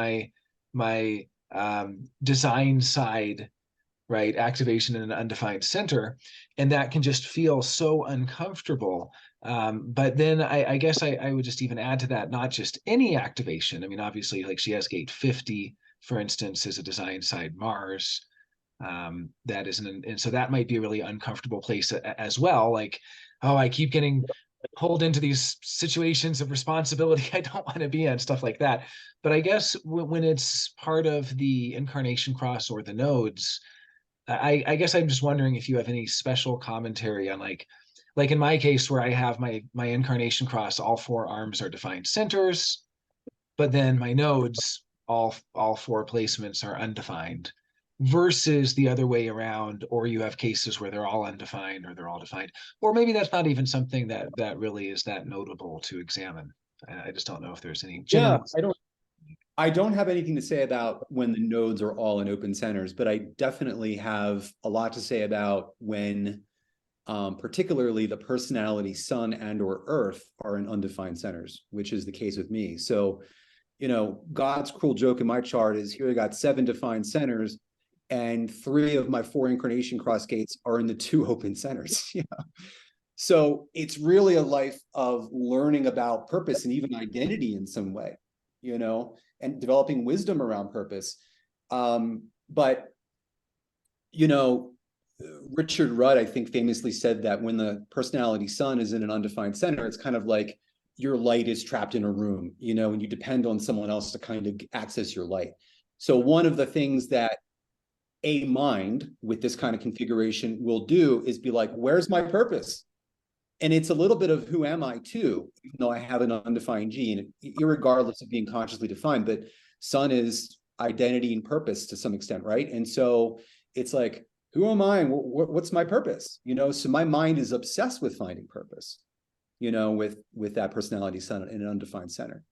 my design side right? Activation in an undefined center. And that can just feel so uncomfortable. But then I guess I would just even add to that, not just any activation. I mean, obviously, like she has gate 50, for instance, is a design side Mars. That is and so that might be a really uncomfortable place as well. Like, oh, I keep getting pulled into these situations of responsibility I don't want to be in, stuff like that. But I guess when it's part of the incarnation cross or the nodes, I guess I'm just wondering if you have any special commentary on like in my case where I have my incarnation cross, all four arms are defined centers, but then my nodes, all four placements are undefined, versus the other way around, or you have cases where they're all undefined or they're all defined, or maybe that's not even something that really is that notable to examine. I just don't know if there's any general. Yeah, I don't have anything to say about when the nodes are all in open centers, but I definitely have a lot to say about when particularly the personality sun and or earth are in undefined centers, which is the case with me. So, you know, God's cruel joke in my chart is here I got 7 defined centers and 3 of my 4 incarnation cross gates are in the 2 open centers. Yeah. So it's really a life of learning about purpose and even identity in some way, you know, and developing wisdom around purpose. But, you know, Richard Rudd, I think, famously said that when the personality sun is in an undefined center, it's kind of like your light is trapped in a room, you know, and you depend on someone else to kind of access your light. So one of the things that a mind with this kind of configuration will do is be like, where's my purpose? And it's a little bit of who am I too, even though I have an undefined gene, irregardless of being consciously defined, but sun is identity and purpose to some extent, right? And so it's like, who am I? What's my purpose? You know, so my mind is obsessed with finding purpose, you know, with that personality sun in an undefined center.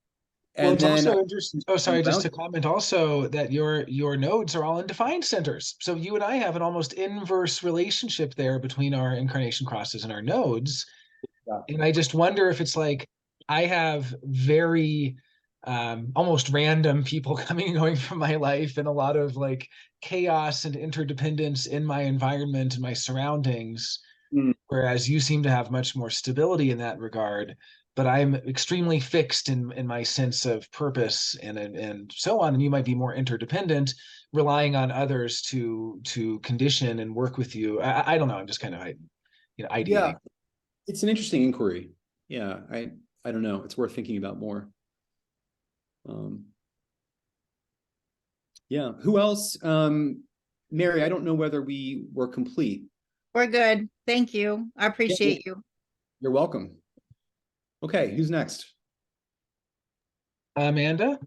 Well, And it's then also interesting. Oh, sorry, just to comment also that your nodes are all in defined centers. So you and I have an almost inverse relationship there between our incarnation crosses and our nodes. Yeah. And I just wonder if it's like I have very almost random people coming and going from my life and a lot of like chaos and interdependence in my environment and my surroundings, whereas you seem to have much more stability in that regard. But I'm extremely fixed in my sense of purpose and so on. And you might be more interdependent, relying on others to condition and work with you. I don't know. I'm just kind of ideating. Yeah, it's an interesting inquiry. Yeah, I don't know. It's worth thinking about more. Yeah, who else? Mary, I don't know whether we were complete. We're good. Thank you. I appreciate you. You're welcome. Okay, who's next? Amanda?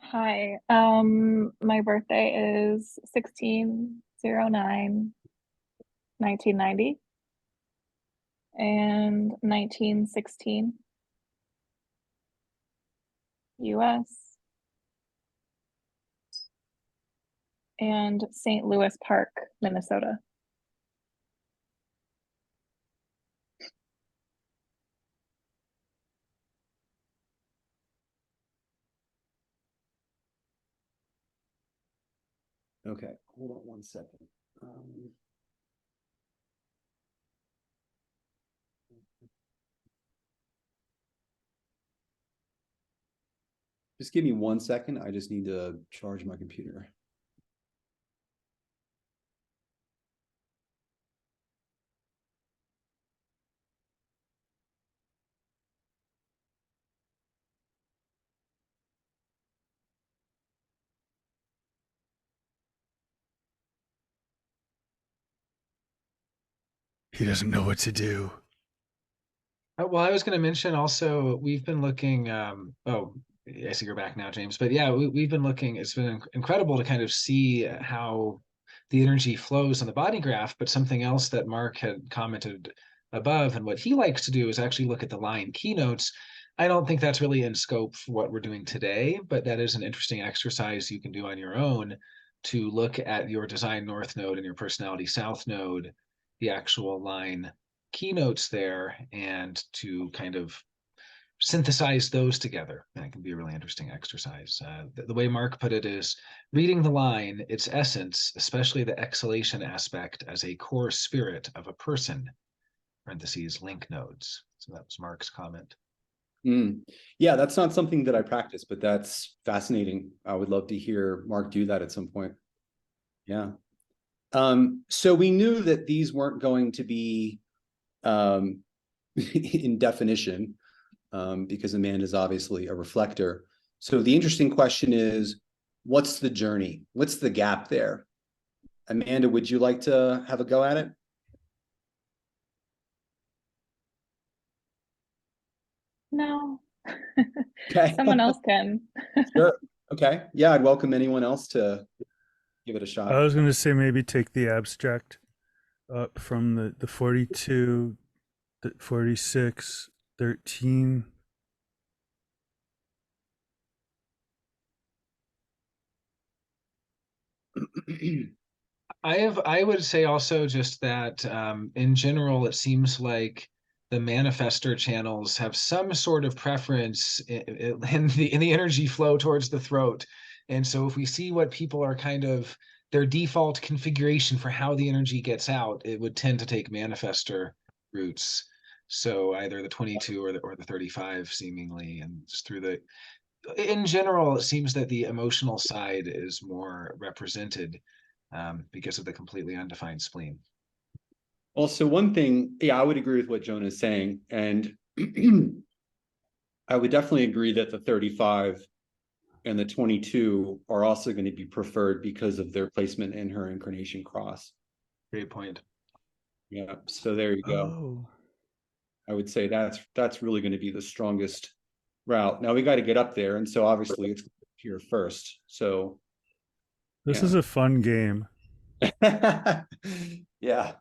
Hi. My birthday is 16/09/1990 and 1916 US and St. Louis Park, Minnesota. Okay, hold on one second. Just give me 1 second. I just need to charge my computer. He doesn't know what to do. Well, I was going to mention also, we've been looking, oh, I see you're back now, James. But yeah, we've been looking, it's been incredible to kind of see how the energy flows on the body graph. But something else that Mark had commented above and what he likes to do is actually look at the line keynotes. I don't think that's really in scope for what we're doing today, but that is an interesting exercise you can do on your own to look at your design north node and your personality south node, the actual line keynotes there, and to kind of synthesize those together. And it can be a really interesting exercise. The way Mark put it is reading the line, its essence, especially the exhalation aspect, as a core spirit of a person, parentheses, link nodes. So that was Mark's comment. Yeah, that's not something that I practice, but that's fascinating. I would love to hear Mark do that at some point. Yeah. So we knew that these weren't going to be in definition, because Amanda's obviously a reflector. So the interesting question is, what's the journey? What's the gap there? Amanda, would you like to have a go at it? No. Okay. Someone else can. Sure. Okay. Yeah, I'd welcome anyone else to give it a shot. I was going to say maybe take the abstract up from the 42, the 46, 13. I would say also just that in general, it seems like the manifester channels have some sort of preference in the energy flow towards the throat. And so if we see what people are kind of their default configuration for how the energy gets out, it would tend to take manifester routes. So either the 22 or the 35 seemingly, and just through the, in general, it seems that the emotional side is more represented because of the completely undefined spleen. Well, so one thing, yeah, I would agree with what Jonah is saying. And I would definitely agree that the 35 and the 22 are also going to be preferred because of their placement in her incarnation cross. Great point. Yeah, so there you go. Oh. I would say that's really going to be the strongest route. Now we got to get up there, and so obviously it's here first. So This is a fun game. yeah.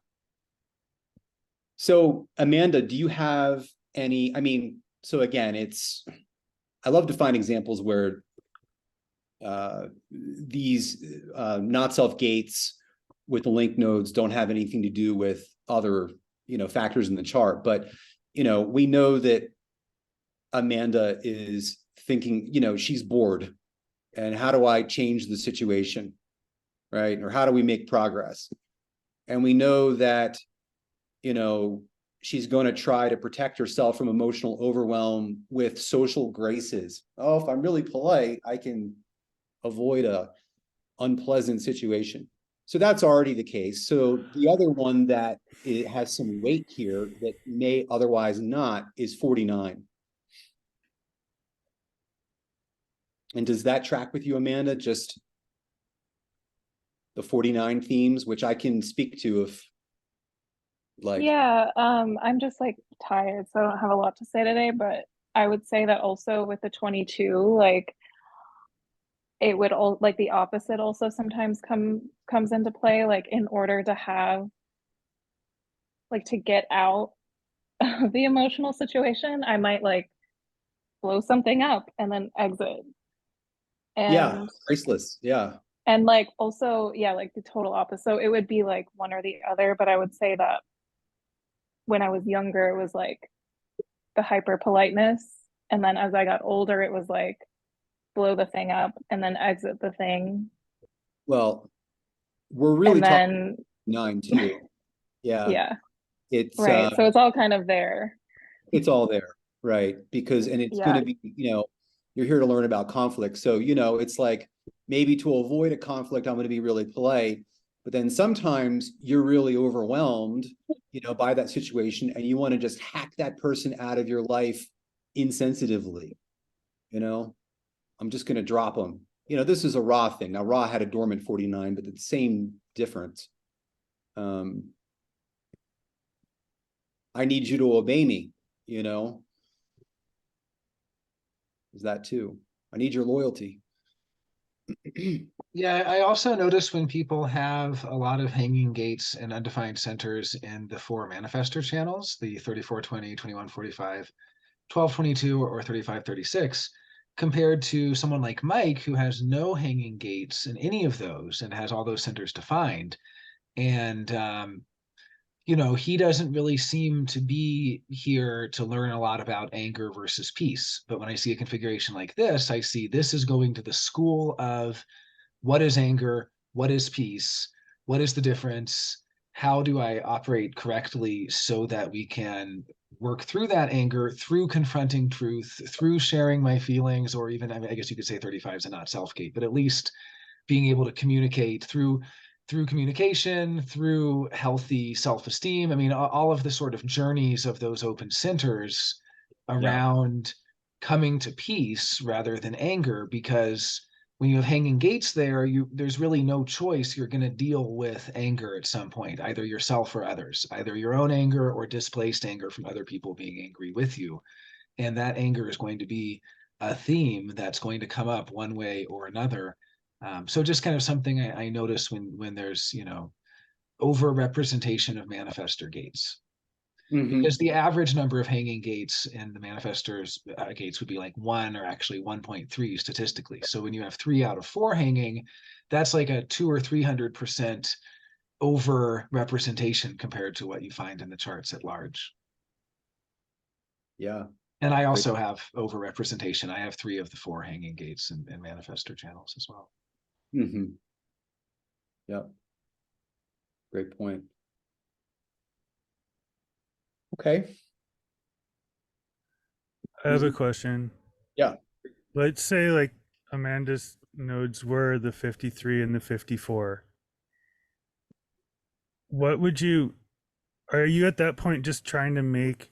So Amanda, do you have any, I mean, so again, I love to find examples where these not self gates with the link nodes don't have anything to do with other, factors in the chart. But, we know that Amanda is thinking, she's bored, and how do I change the situation? Right? Or how do we make progress? And we know that, she's going to try to protect herself from emotional overwhelm with social graces. Oh, if I'm really polite, I can avoid a unpleasant situation. So that's already the case. So the other one that it has some weight here that may otherwise not is 49. And does that track with you, Amanda? Just the 49 themes, which I can speak to if Yeah, I'm just like tired, so I don't have a lot to say today, but I would say that also with the 22, like it would all like the opposite also sometimes comes into play, like in order to have like to get out of the emotional situation, I might like blow something up and then exit. And priceless. Yeah. And like also, yeah, like the total opposite. So it would be like one or the other, but I would say that when I was younger, it was like the hyper politeness. And then as I got older, it was like blow the thing up and then exit the thing. Well, we're really talking 9 too. Yeah. Yeah. It's right. So it's all kind of there. It's all there, right? Because, and it's going to be, you're here to learn about conflict. So, it's like maybe to avoid a conflict, I'm going to be really polite. But then sometimes you're really overwhelmed, by that situation, and you want to just hack that person out of your life insensitively. I'm just going to drop them. This is a Ra thing. Now, Ra had a dormant 49, but the same difference. I need you to obey me, is that too. I need your loyalty. Yeah, I also notice when people have a lot of hanging gates and undefined centers in the 4 manifestor channels, the 3420, 2145, 1222, or 3536, compared to someone like Mike who has no hanging gates in any of those and has all those centers defined. And he doesn't really seem to be here to learn a lot about anger versus peace. But when I see a configuration like this, I see this is going to the school of what is anger, what is peace, what is the difference, how do I operate correctly so that we can work through that anger, through confronting truth, through sharing my feelings, or even, I guess you could say 35 is a not self gate, but at least being able to communicate through communication, through healthy self-esteem. I mean, all of the sort of journeys of those open centers around coming to peace rather than anger, because when you have hanging gates there, there's really no choice. You're going to deal with anger at some point, either yourself or others, either your own anger or displaced anger from other people being angry with you. And that anger is going to be a theme that's going to come up one way or another. So just kind of something I notice when there's, over representation of manifestor gates. Because the average number of hanging gates in the manifestors gates would be like 1 or actually 1.3 statistically. So when you have 3 out of 4 hanging, that's like a 200 or 300% over representation compared to what you find in the charts at large. Yeah. And I also have over representation. I have 3 of the 4 hanging gates and manifestor channels as well. Yep. Great point. Okay. I have a question. Yeah. Let's say like Amanda's nodes were the 53 and the 54. Are you at that point just trying to make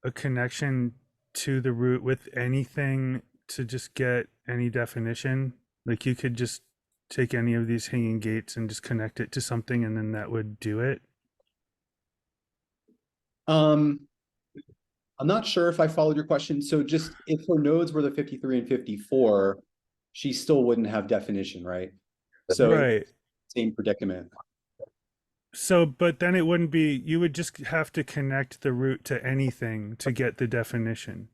a connection to the root with anything to just get any definition? Like you could just take any of these hanging gates and just connect it to something and then that would do it? I'm not sure if I followed your question. So just if her nodes were the 53 and 54, she still wouldn't have definition, right? So right. Same predicament. So, but then it wouldn't be, you would just have to connect the root to anything to get the definition.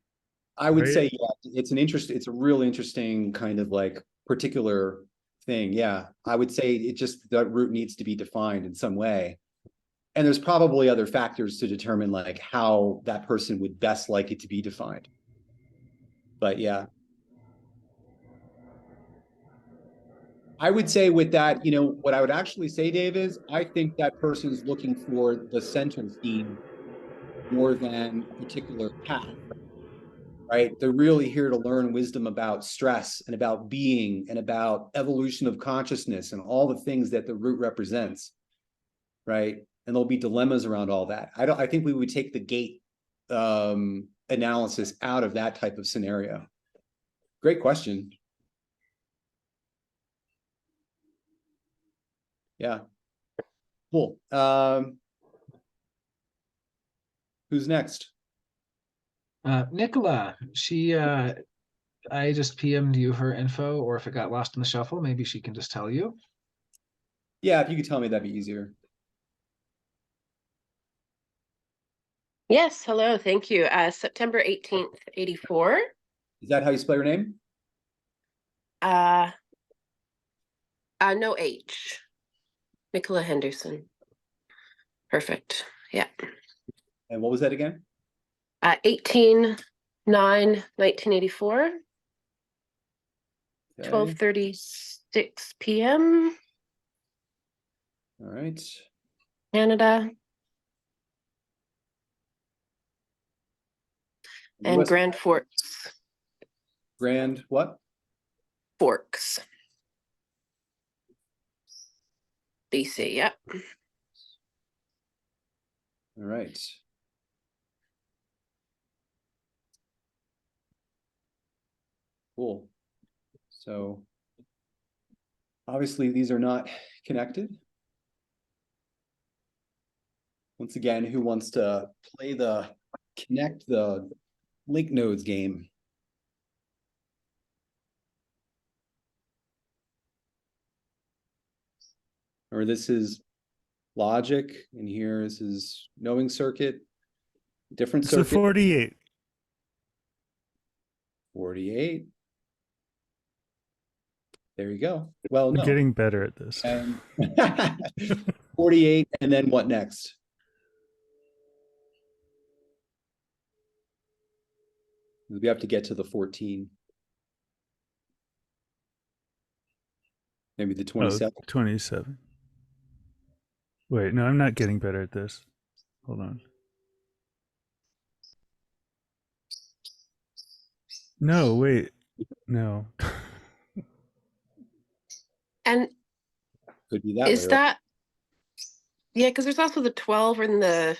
I would say, yeah, it's a really interesting kind of like particular thing. Yeah. I would say that root needs to be defined in some way. And there's probably other factors to determine like how that person would best like it to be defined. But yeah. I would say with that, what I would actually say, Dave, is I think that person's looking for the center theme more than a particular path, right? They're really here to learn wisdom about stress and about being and about evolution of consciousness and all the things that the root represents, right? And there'll be dilemmas around all that. I think we would take the gate analysis out of that type of scenario. Great question. Yeah. Cool. Who's next? Nicola, I just PM'd you her info, or if it got lost in the shuffle, maybe she can just tell you. Yeah, if you could tell me, that'd be easier. Yes, hello, thank you. September 18th, 84. Is that how you spell your name? No H. Nicola Henderson. Perfect. Yeah. And what was that again? 18/9/1984. Okay. 12:36 p.m. All right. Canada. And US Grand Forks. Grand what? Forks. BC, yep. All right. Cool. So obviously these are not connected. Once again, who wants to play the connect the link nodes game? Or this is logic, and here this is knowing circuit, different circuit. It's a 48. 48. There you go. Well, We're no. getting better at this. 48, and then what next? We have to get to the 14. Maybe the 27. 27. Wait, no, I'm not getting better at this. Hold on. No, wait. No. And could be that is way, right? that, yeah, because there's also the 12 and the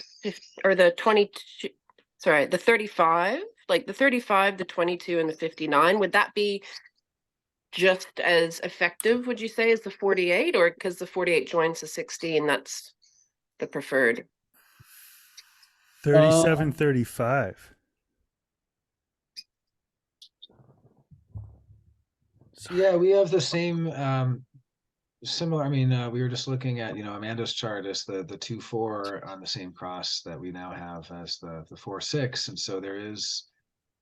or the 22, sorry, the 35, like the 35, the 22, and the 59. Would that be just as effective, would you say, as the 48? Or because the 48 joins the 16, that's the preferred? 37, 35. Yeah, we have the same similar. I mean, we were just looking at, Amanda's chart as the 2-4 on the same cross that we now have as the 4-6, and so there is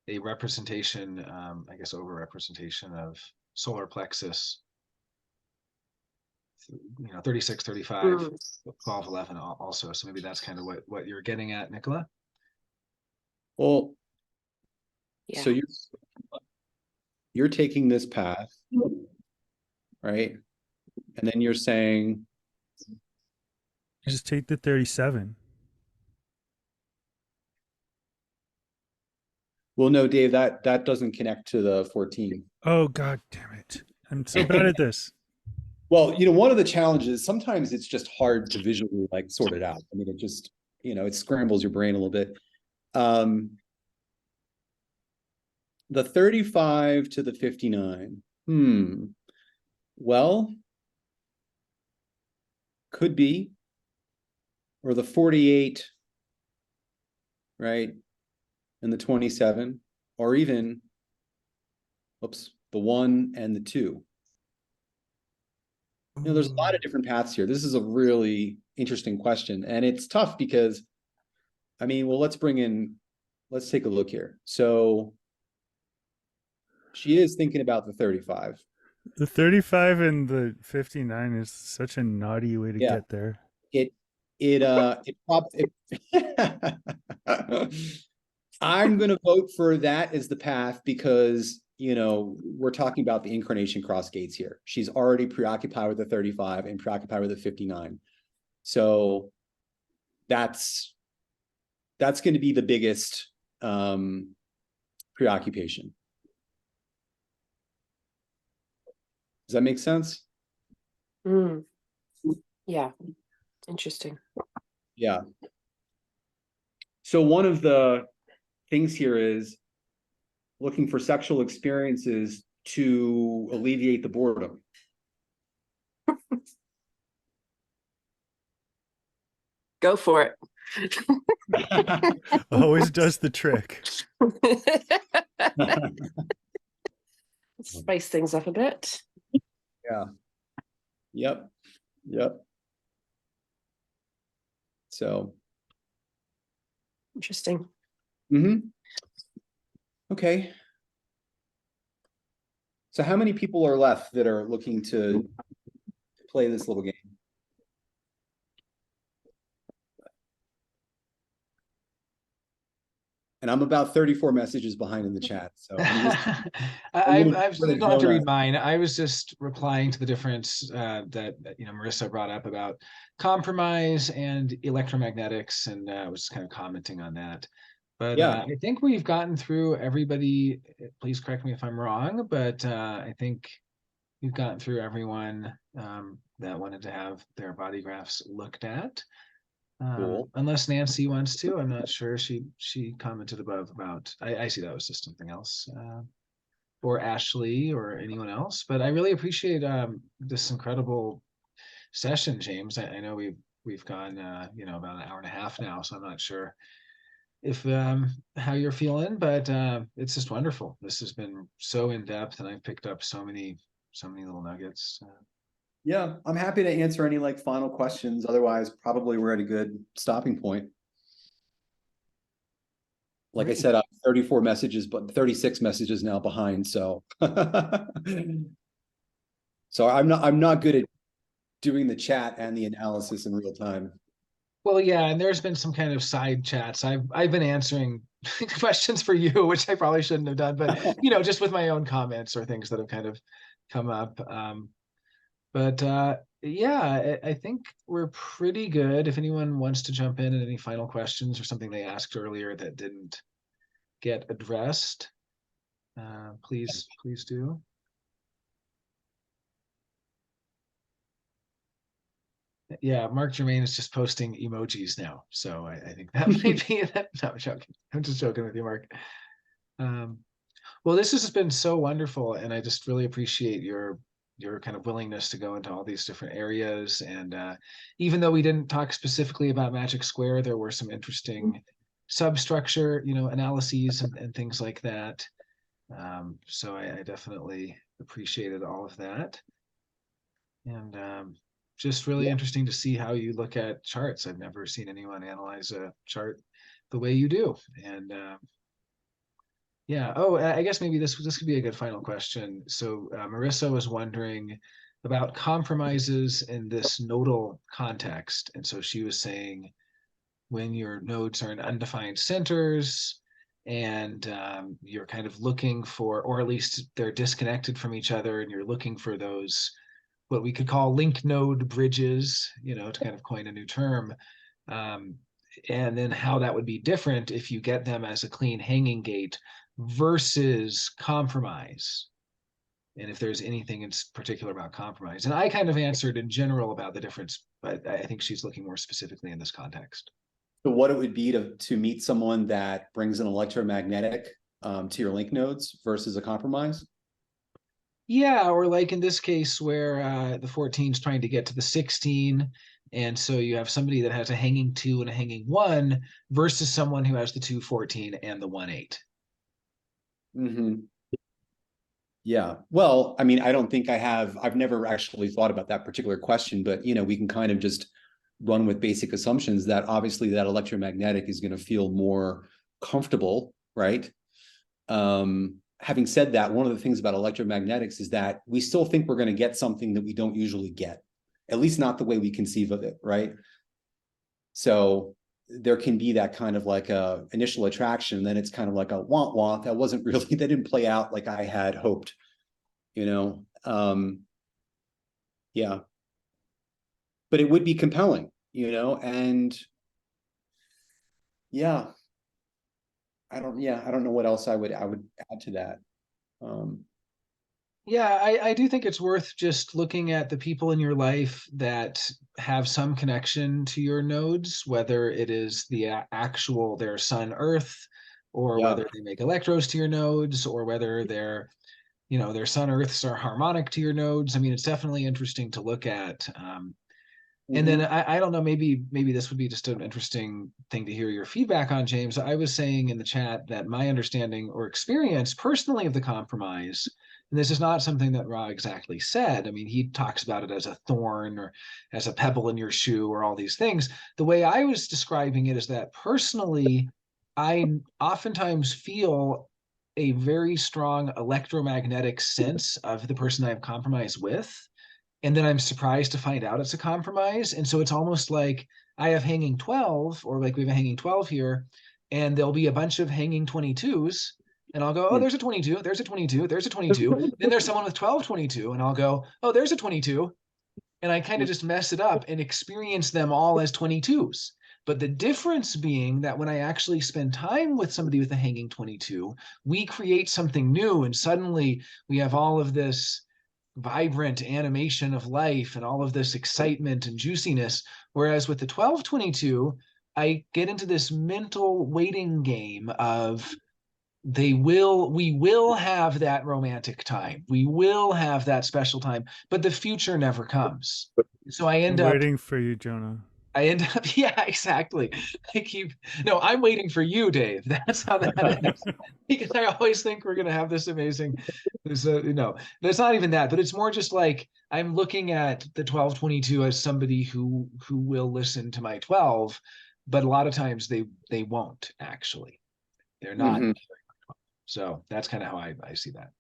a representation, I guess, over representation of solar plexus. 36, 35, 12, 11 also. So maybe that's kind of what you're getting at, Nicola. Well, Yeah. so you're taking this path, right? And then you're saying, just take the 37. well, no, Dave, that doesn't connect to the 14. Oh, God damn it. I'm so bad at this. Well, one of the challenges, sometimes it's just hard to visually like sort it out. I mean, it just, it scrambles your brain a little bit. The 35 to the 59. Well, could be. Or the 48, right? And the 27, or even, the 1 and the 2. There's a lot of different paths here. This is a really interesting question. And it's tough because, I mean, well, let's take a look here. So she is thinking about the 35. The 35 and the 59 is such a naughty way to get there. I'm going to vote for that as the path because, we're talking about the incarnation cross gates here. She's already preoccupied with the 35 and preoccupied with the 59. So that's going to be the biggest preoccupation. Does that make sense? Yeah. Interesting. Yeah. So one of the things here is looking for sexual experiences to alleviate the boredom. Go for it. Always does the trick. Spice things up a bit. Yeah. Yep. So. Interesting. Okay. So how many people are left that are looking to play this little game? And I'm about 34 messages behind in the chat. So I've still got to read mine. I was just replying to the difference that Marissa brought up about compromise and electromagnetics, and I was kind of commenting on that. But I think we've gotten through everybody. Please correct me if I'm wrong, but I think we've gotten through everyone that wanted to have their body graphs looked at. Cool. Unless Nancy wants to, I'm not sure. She commented above about. I see that was just something else, or Ashley or anyone else. But I really appreciate this incredible session, James. I know we've gone about an hour and a half now, so I'm not sure if how you're feeling, but it's just wonderful. This has been so in depth, and I've picked up so many little nuggets. Yeah, I'm happy to answer any final questions. Otherwise, probably we're at a good stopping point. Like I said, I'm 34 messages, but 36 messages now behind. So, so I'm not good at doing the chat and the analysis in real time. Well, yeah, and there's been some kind of side chats. I've been answering questions for you, which I probably shouldn't have done, but just with my own comments or things that have kind of come up. Yeah, I think we're pretty good. If anyone wants to jump in and any final questions or something they asked earlier that didn't get addressed, please do. Yeah, Mark Germain is just posting emojis now, so I think that might be that. No, I'm joking. I'm just joking with you, Mark. Well, this has been so wonderful, and I just really appreciate your kind of willingness to go into all these different areas. And even though we didn't talk specifically about Magic Square, there were some interesting substructure, analyses and things like that. So I definitely appreciated all of that. And just really interesting to see how you look at charts. I've never seen anyone analyze a chart the way you do. And yeah. Oh, I guess maybe this could be a good final question. So Marissa was wondering about compromises in this nodal context. And so she was saying when your nodes are in undefined centers and you're kind of looking for, or at least they're disconnected from each other, and you're looking for those, what we could call link node bridges, to kind of coin a new term. And then how that would be different if you get them as a clean hanging gate versus compromise, and if there's anything in particular about compromise. And I kind of answered in general about the difference, but I think she's looking more specifically in this context. So what it would be to meet someone that brings an electromagnetic to your link nodes versus a compromise? Yeah, or like in this case where the 14 is trying to get to the 16, and so you have somebody that has a hanging 2 and a hanging 1 versus someone who has the 2, 14 and the 1, 8. Mm-hmm. Yeah. Well, I mean, I don't think I've never actually thought about that particular question, but we can kind of just run with basic assumptions that obviously that electromagnetic is going to feel more comfortable, right? Having said that, one of the things about electromagnetics is that we still think we're going to get something that we don't usually get, at least not the way we conceive of it, right? So there can be that kind of like a initial attraction, then it's kind of like a want that wasn't really, that didn't play out like I had hoped, yeah. But it would be compelling, and yeah. I don't know what else I would add to that. Yeah, I do think it's worth just looking at the people in your life that have some connection to your nodes, whether it is the actual their sun Earth, or whether they make electrodes to your nodes, or whether their sun Earths are harmonic to your nodes. I mean, it's definitely interesting to look at. And then I don't know, maybe this would be just an interesting thing to hear your feedback on, James. I was saying in the chat that my understanding or experience personally of the compromise, and this is not something that Ra exactly said. I mean, he talks about it as a thorn or as a pebble in your shoe or all these things. The way I was describing it is that personally, I oftentimes feel a very strong electromagnetic sense of the person I have compromised with. And then I'm surprised to find out it's a compromise. And so it's almost like I have hanging 12, or like we have a hanging 12 here, and there'll be a bunch of hanging 22s. And I'll go, oh, there's a 22, there's a 22, there's a 22. Then there's someone with 12, 22. And I'll go, oh, there's a 22. And I kind of just mess it up and experience them all as 22s. But the difference being that when I actually spend time with somebody with a hanging 22, we create something new. And suddenly we have all of this vibrant animation of life and all of this excitement and juiciness. Whereas with the 1222, I get into this mental waiting game of we will have that romantic time. We will have that special time, but the future never comes. So I end up waiting for you, Jonah. Yeah, exactly. I'm waiting for you, Dave. That's how that is. Because I always think we're going to have this amazing, it's not even that, but it's more just like I'm looking at the 1222 as somebody who will listen to my 12, but a lot of times they won't actually. They're not. So that's kind of how I see that.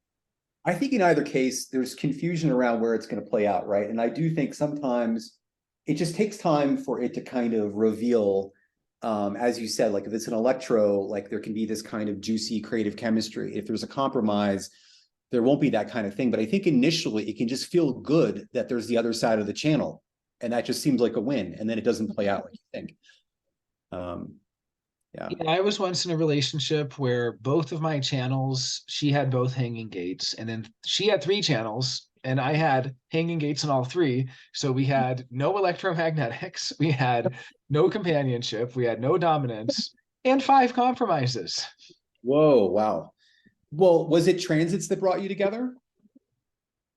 I think in either case, there's confusion around where it's going to play out, right? And I do think sometimes it just takes time for it to kind of reveal as you said, like if it's an electro, like there can be this kind of juicy creative chemistry. If there's a compromise, there won't be that kind of thing. But I think initially it can just feel good that there's the other side of the channel. And that just seems like a win. And then it doesn't play out like you think. Yeah. I was once in a relationship where both of my channels, she had both hanging gates, and then she had 3 channels, and I had hanging gates in all 3. So we had no electromagnetics, we had no companionship, we had no dominance, and 5 compromises. Whoa, wow. Well, was it transits that brought you together?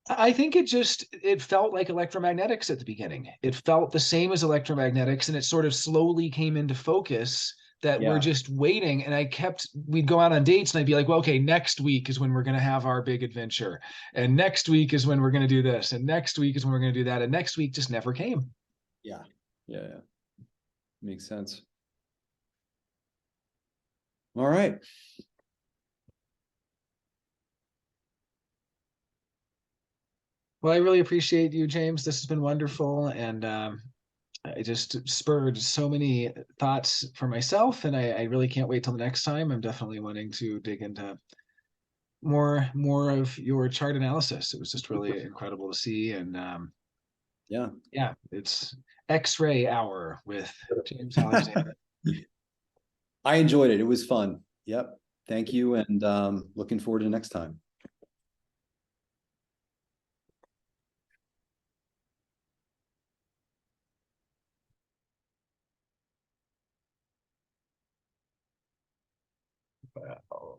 I think it felt like electromagnetics at the beginning. It felt the same as electromagnetics, and it sort of slowly came into focus that we're just waiting. And we'd go out on dates and I'd be like, well, okay, next week is when we're going to have our big adventure. And next week is when we're going to do this. And next week is when we're going to do that. And next week just never came. Yeah. Yeah. Makes sense. All right. Well, I really appreciate you, James. This has been wonderful. And it just spurred so many thoughts for myself. And I really can't wait till the next time. I'm definitely wanting to dig into more of your chart analysis. It was just really incredible to see. And yeah, it's X-ray hour with James Alexander. I enjoyed it. It was fun. Yep. Thank you. And looking forward to next time. Wow.